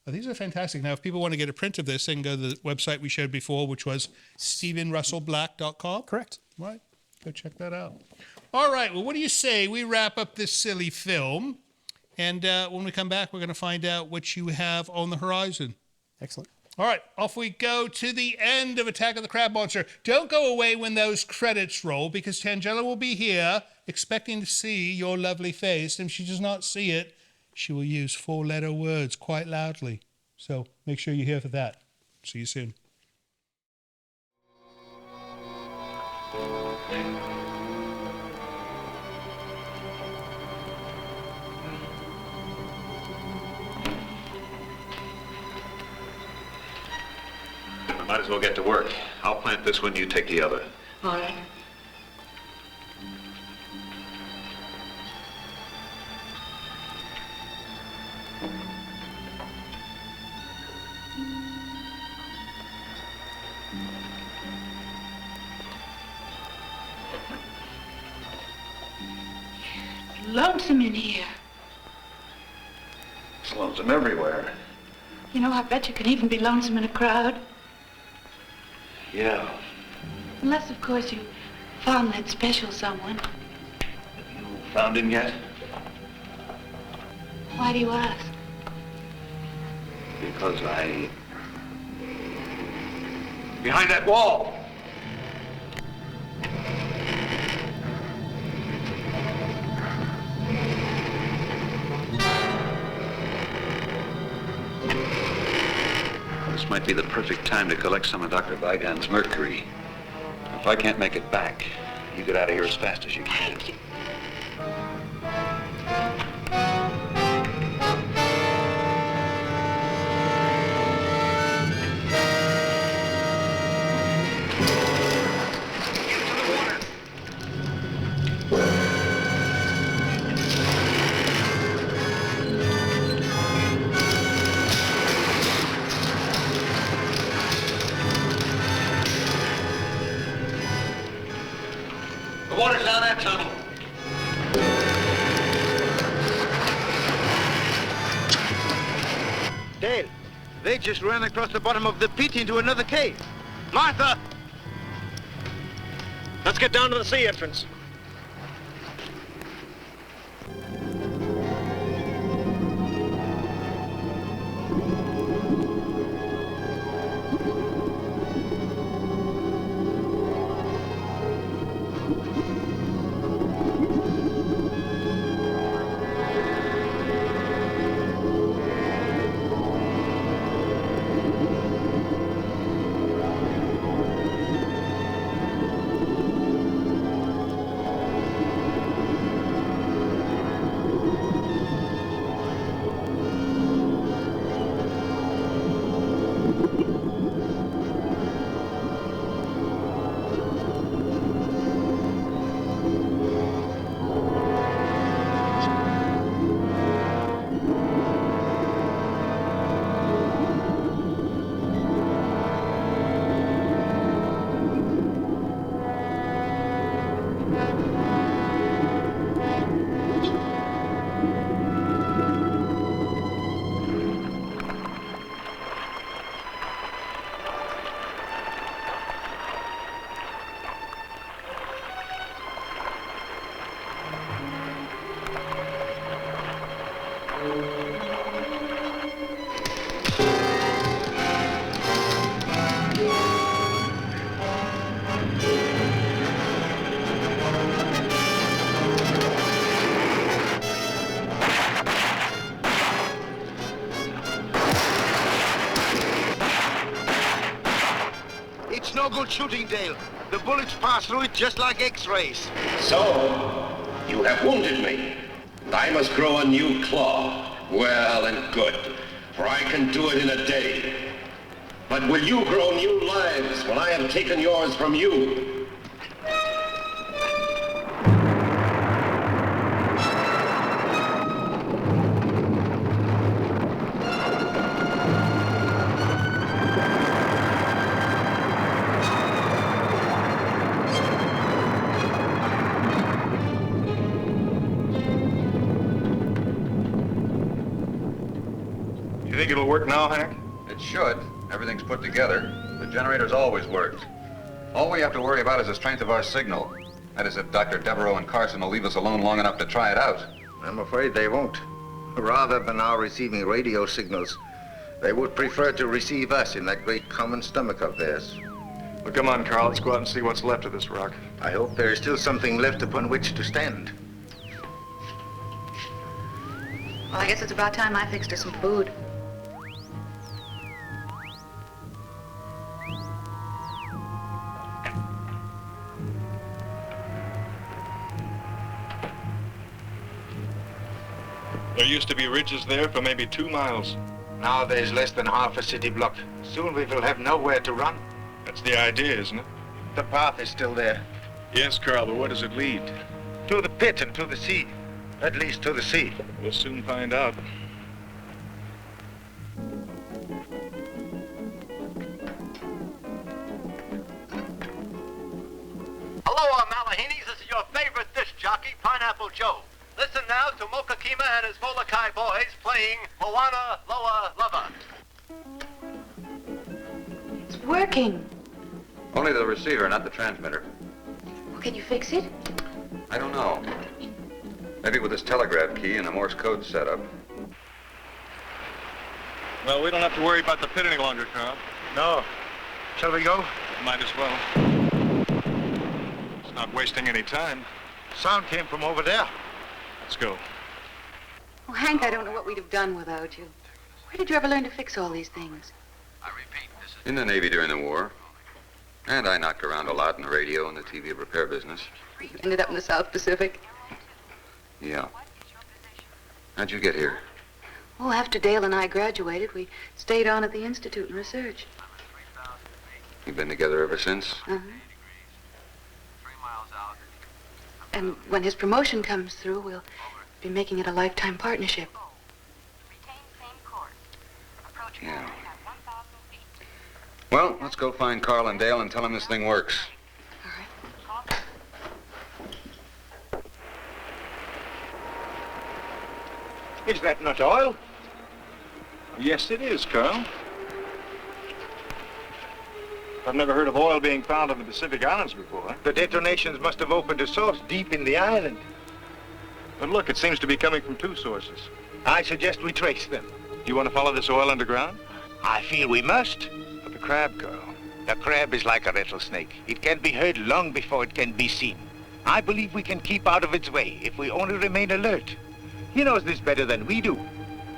[SPEAKER 2] these are fantastic. Now, if people want to get a print of this, they can go to the website we showed before, which was StephenRussellBlack.com.
[SPEAKER 4] Correct.
[SPEAKER 2] Right. Go check that out. All right. Well, what do you say we wrap up this silly film, and when we come back, we're going to find out what you have on the horizon.
[SPEAKER 4] Excellent.
[SPEAKER 2] All right, off we go to the end of Attack of the Crab Monster. Don't go away when those credits roll, because Tangela will be here expecting to see your lovely face. And if she does not see it, she will use 4-letter words quite loudly. So make sure you're here for that. See you soon.
[SPEAKER 11] We might as well get to work. I'll plant this one, you take the other.
[SPEAKER 8] All right. Lonesome in here.
[SPEAKER 11] It's lonesome everywhere.
[SPEAKER 8] You know, I bet you can even be lonesome in a crowd.
[SPEAKER 11] Yeah.
[SPEAKER 8] Unless, of course, you found that special someone.
[SPEAKER 11] Found him yet?
[SPEAKER 8] Why do you ask?
[SPEAKER 11] Because behind that wall. This might be the perfect time to collect some of Dr. Weigand's mercury. If I can't make it back, you get out of here as fast as you can.
[SPEAKER 9] Water's down that tunnel.
[SPEAKER 10] Dale, they just ran across the bottom of the pit into another cave. Martha!
[SPEAKER 15] Let's get down to the sea entrance.
[SPEAKER 10] It's no good shooting, Dale. The bullets pass through it just like X-rays.
[SPEAKER 18] So, you have wounded me, and I must grow a new claw. Well and good, for I can do it in a day. But will you grow new lives when I have taken yours from you?
[SPEAKER 13] You think it'll work now, Hank?
[SPEAKER 11] It should. Everything's put together. The generator's always worked. All we have to worry about is the strength of our signal. That is, if Dr. Deveroux and Carson will leave us alone long enough to try it out.
[SPEAKER 10] I'm afraid they won't. Rather than our receiving radio signals, they would prefer to receive us in that great common stomach of theirs.
[SPEAKER 13] Well, come on, Karl. Let's go out and see what's left of this rock.
[SPEAKER 10] I hope there is still something left upon which to stand.
[SPEAKER 8] Well, I guess it's about time I fixed her some food.
[SPEAKER 13] There used to be ridges there for maybe 2 miles.
[SPEAKER 10] Now there's less than half a city block. Soon we will have nowhere to run.
[SPEAKER 13] That's the idea, isn't it?
[SPEAKER 10] The path is still there.
[SPEAKER 13] Yes, Karl, but where does it lead?
[SPEAKER 10] To the pit and to the sea. At least to the sea.
[SPEAKER 13] We'll soon find out.
[SPEAKER 19] Hello, Malahinis. This is your favorite disc jockey, Pineapple Joe. Listen now to Mocha Kima and his Molokai boys playing Moana Loa Lava.
[SPEAKER 8] It's working.
[SPEAKER 11] Only the receiver, not the transmitter.
[SPEAKER 8] Well, can you fix it?
[SPEAKER 11] I don't know. Maybe with this telegraph key and a Morse code setup.
[SPEAKER 13] Well, we don't have to worry about the pit any longer, Karl.
[SPEAKER 10] No. Shall we go?
[SPEAKER 13] Might as well. It's not wasting any time.
[SPEAKER 10] Sound came from over there.
[SPEAKER 13] Let's go.
[SPEAKER 8] Oh, Hank, I don't know what we'd have done without you. Where did you ever learn to fix all these things?
[SPEAKER 11] In the Navy during the war. And I knocked around a lot in the radio and the TV repair business.
[SPEAKER 8] You ended up in the South Pacific.
[SPEAKER 11] Yeah. How'd you get here?
[SPEAKER 8] Oh, after Dale and I graduated, we stayed on at the Institute and research.
[SPEAKER 11] You've been together ever since?
[SPEAKER 8] Uh-huh. And when his promotion comes through, we'll be making it a lifetime partnership.
[SPEAKER 11] Yeah. Well, let's go find Karl and Dale and tell them this thing works.
[SPEAKER 10] Is that not oil?
[SPEAKER 13] Yes, it is, Karl. I've never heard of oil being found on the Pacific Islands before.
[SPEAKER 10] The detonations must have opened a source deep in the island.
[SPEAKER 13] But look, it seems to be coming from 2 sources.
[SPEAKER 10] I suggest we trace them.
[SPEAKER 13] Do you want to follow this oil underground?
[SPEAKER 10] I feel we must.
[SPEAKER 13] But the crab, Karl.
[SPEAKER 10] The crab is like a rattlesnake. It can be heard long before it can be seen. I believe we can keep out of its way if we only remain alert. He knows this better than we do.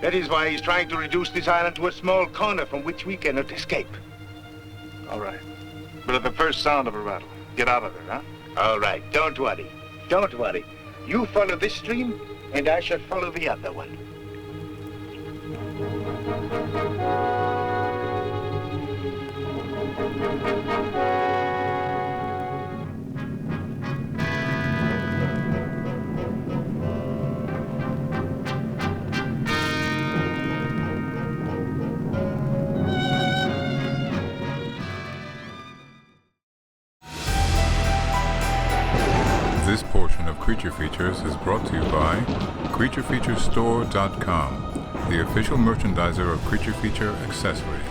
[SPEAKER 10] That is why he's trying to reduce this island to a small corner from which we cannot escape.
[SPEAKER 13] All right. But at the first sound of a rattle, get out of there, huh?
[SPEAKER 10] All right, don't worry. Don't worry. You follow this stream, and I shall follow the other one.
[SPEAKER 3] This portion of Creature Features is brought to you by CreatureFeatureStore.com, the official merchandiser of Creature Feature accessories.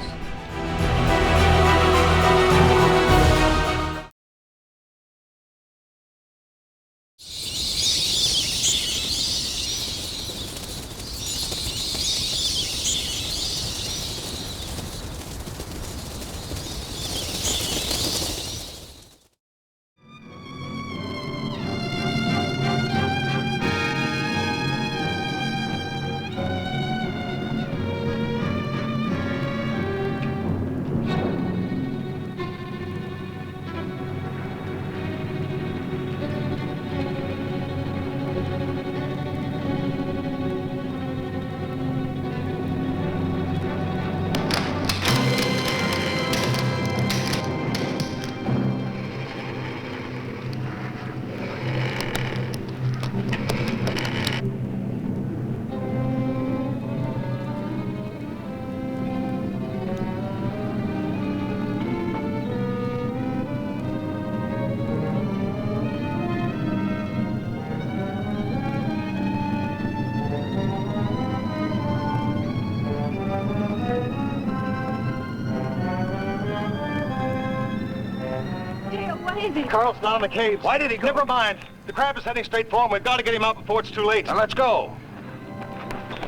[SPEAKER 15] Karl's down in the cave. Why did he go? Never mind. The crab is heading straight for him. We've got to get him out before it's too late.
[SPEAKER 10] Now let's go.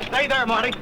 [SPEAKER 15] Stay there, Marty.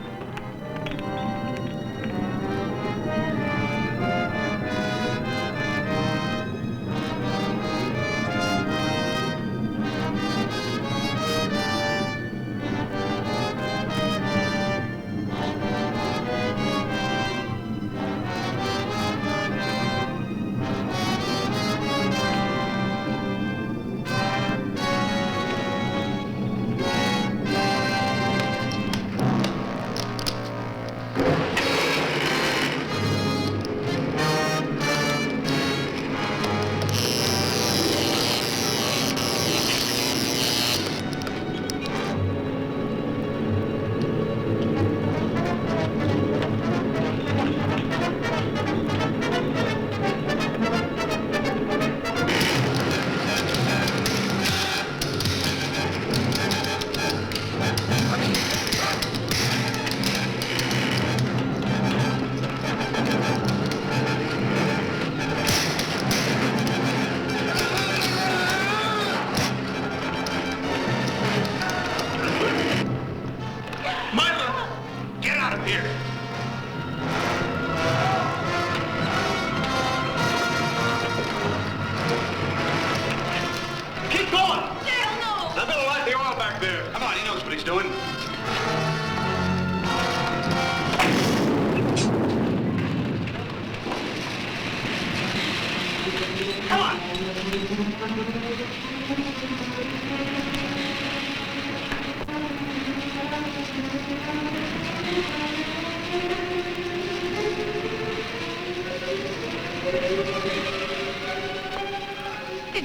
[SPEAKER 8] Did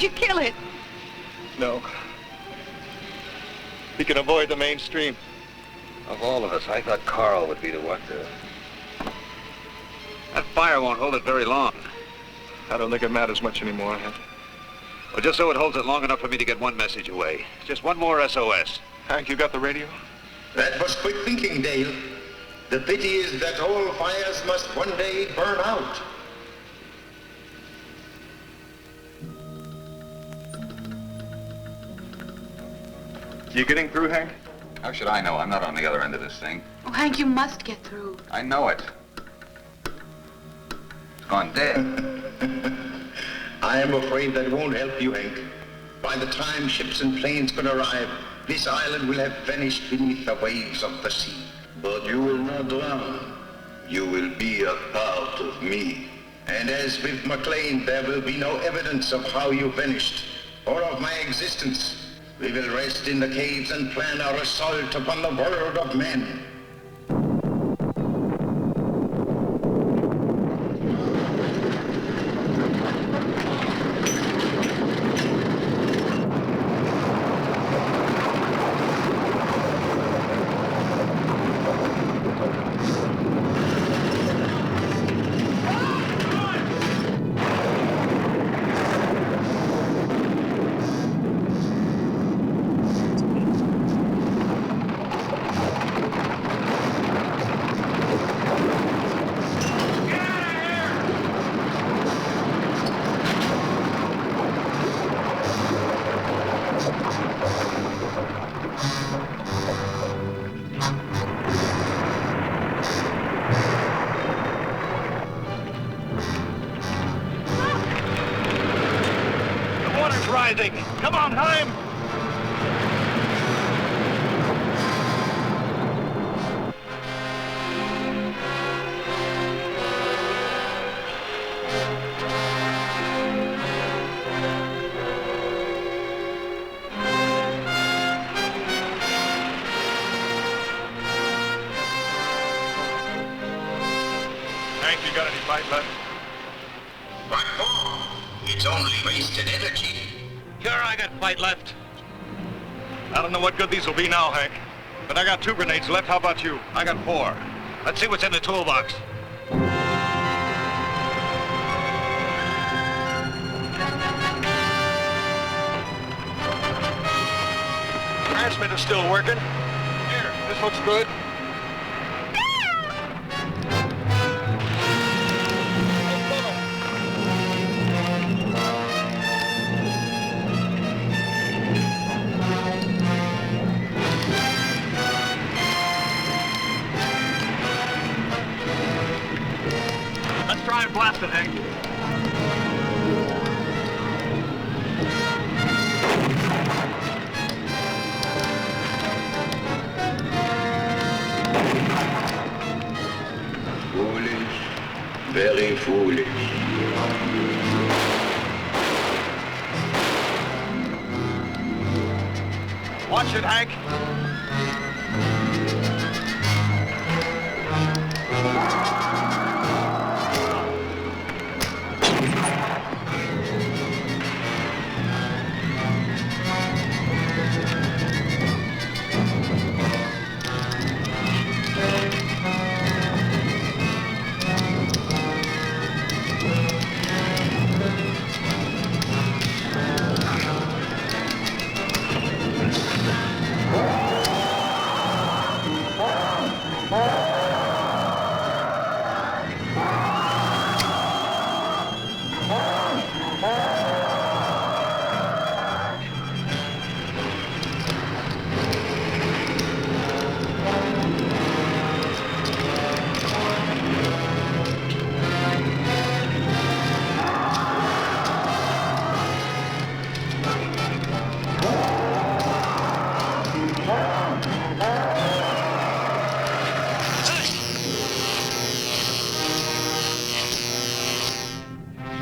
[SPEAKER 8] you kill it?
[SPEAKER 13] No. He can avoid the mainstream.
[SPEAKER 7] Of all of us, I thought Karl would be the one to...
[SPEAKER 13] That fire won't hold it very long. I don't think it matters much anymore.
[SPEAKER 7] Well, just so it holds it long enough for me to get one message away. Just one more SOS.
[SPEAKER 13] Hank, you got the radio?
[SPEAKER 10] That was quick thinking, Dale. The pity is that all fires must one day burn out.
[SPEAKER 13] You getting through, Hank?
[SPEAKER 11] How should I know? I'm not on the other end of this thing.
[SPEAKER 8] Oh, Hank, you must get through.
[SPEAKER 11] I know it. It's gone dead.
[SPEAKER 10] I am afraid that won't help you, Hank. By the time ships and planes can arrive, this island will have vanished beneath the waves of the sea.
[SPEAKER 17] But you will not drown. You will be a part of me.
[SPEAKER 10] And as with McLean, there will be no evidence of how you vanished, or of my existence. We will rest in the caves and plan our assault upon the world of men.
[SPEAKER 15] Come on, Heim!
[SPEAKER 13] Hank, you got any fight left?
[SPEAKER 10] What for? It's only wasted energy.
[SPEAKER 15] Sure, I got fight left.
[SPEAKER 13] I don't know what good these will be now, Hank. But I got 2 grenades left. How about you?
[SPEAKER 7] I got 4. Let's see what's in the toolbox.
[SPEAKER 13] Transmitter's still working. Here, this looks good.
[SPEAKER 15] Blast it, Hank.
[SPEAKER 17] Foolish, very foolish.
[SPEAKER 13] Watch it, Hank.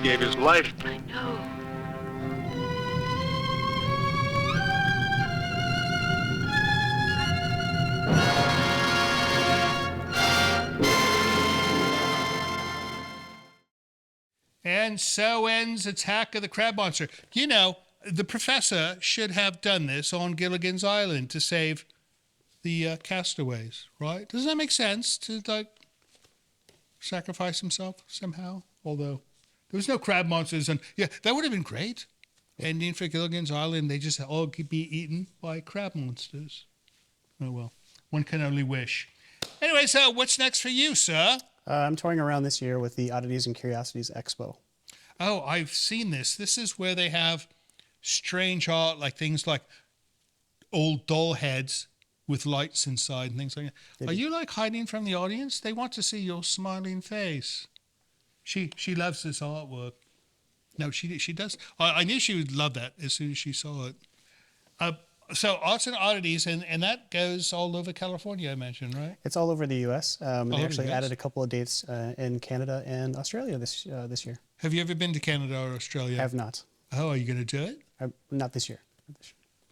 [SPEAKER 13] Gave his life.
[SPEAKER 8] I know.
[SPEAKER 2] And so ends Attack of the Crab Monster. You know, the professor should have done this on Gilligan's Island to save the castaways, right? Doesn't that make sense to, like, sacrifice himself somehow? Although there was no crab monsters, and yeah, that would have been great. Ending for Gilligan's Island, they just all could be eaten by crab monsters. Oh, well, one can only wish. Anyway, so what's next for you, sir?
[SPEAKER 4] I'm touring around this year with the Oddities and Curiosities Expo.
[SPEAKER 2] Oh, I've seen this. This is where they have strange art, like things like old doll heads with lights inside and things like that. Are you like hiding from the audience? They want to see your smiling face. She loves this artwork. No, she does. I knew she would love that as soon as she saw it. So Arts and Oddities, and that goes all over California, I mentioned, right?
[SPEAKER 4] It's all over the U.S. They actually added a couple of dates in Canada and Australia this year.
[SPEAKER 2] Have you ever been to Canada or Australia?
[SPEAKER 4] I have not.
[SPEAKER 2] Oh, are you going to do it?
[SPEAKER 4] Not this year.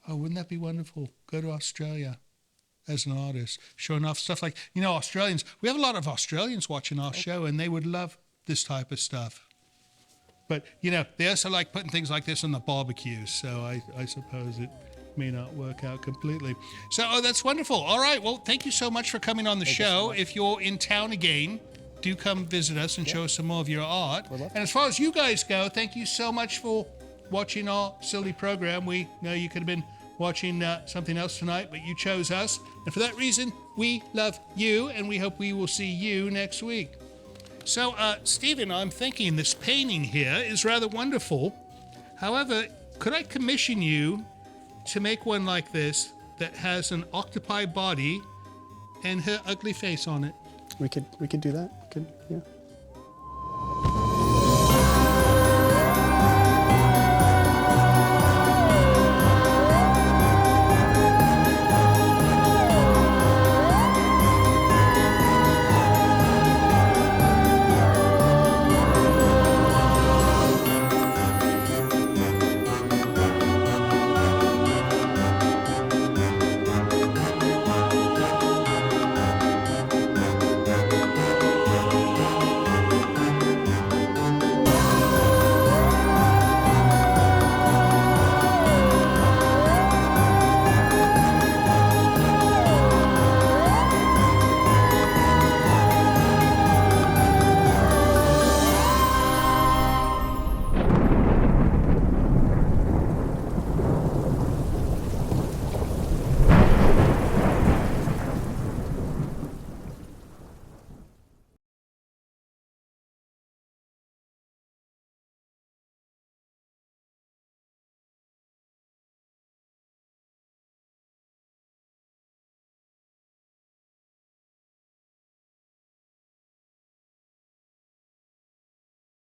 [SPEAKER 2] Oh, wouldn't that be wonderful? Go to Australia as an artist, showing off stuff like, you know, Australians. We have a lot of Australians watching our show, and they would love this type of stuff. But, you know, they also like putting things like this on the barbecue, so I suppose it may not work out completely. So, that's wonderful. All right, well, thank you so much for coming on the show. If you're in town again, do come visit us and show us some more of your art. And as far as you guys go, thank you so much for watching our silly program. We know you could have been watching something else tonight, but you chose us. And for that reason, we love you, and we hope we will see you next week. So, Stephen, I'm thinking this painting here is rather wonderful. However, could I commission you to make one like this that has an octopi body and her ugly face on it?
[SPEAKER 4] We could do that. Yeah.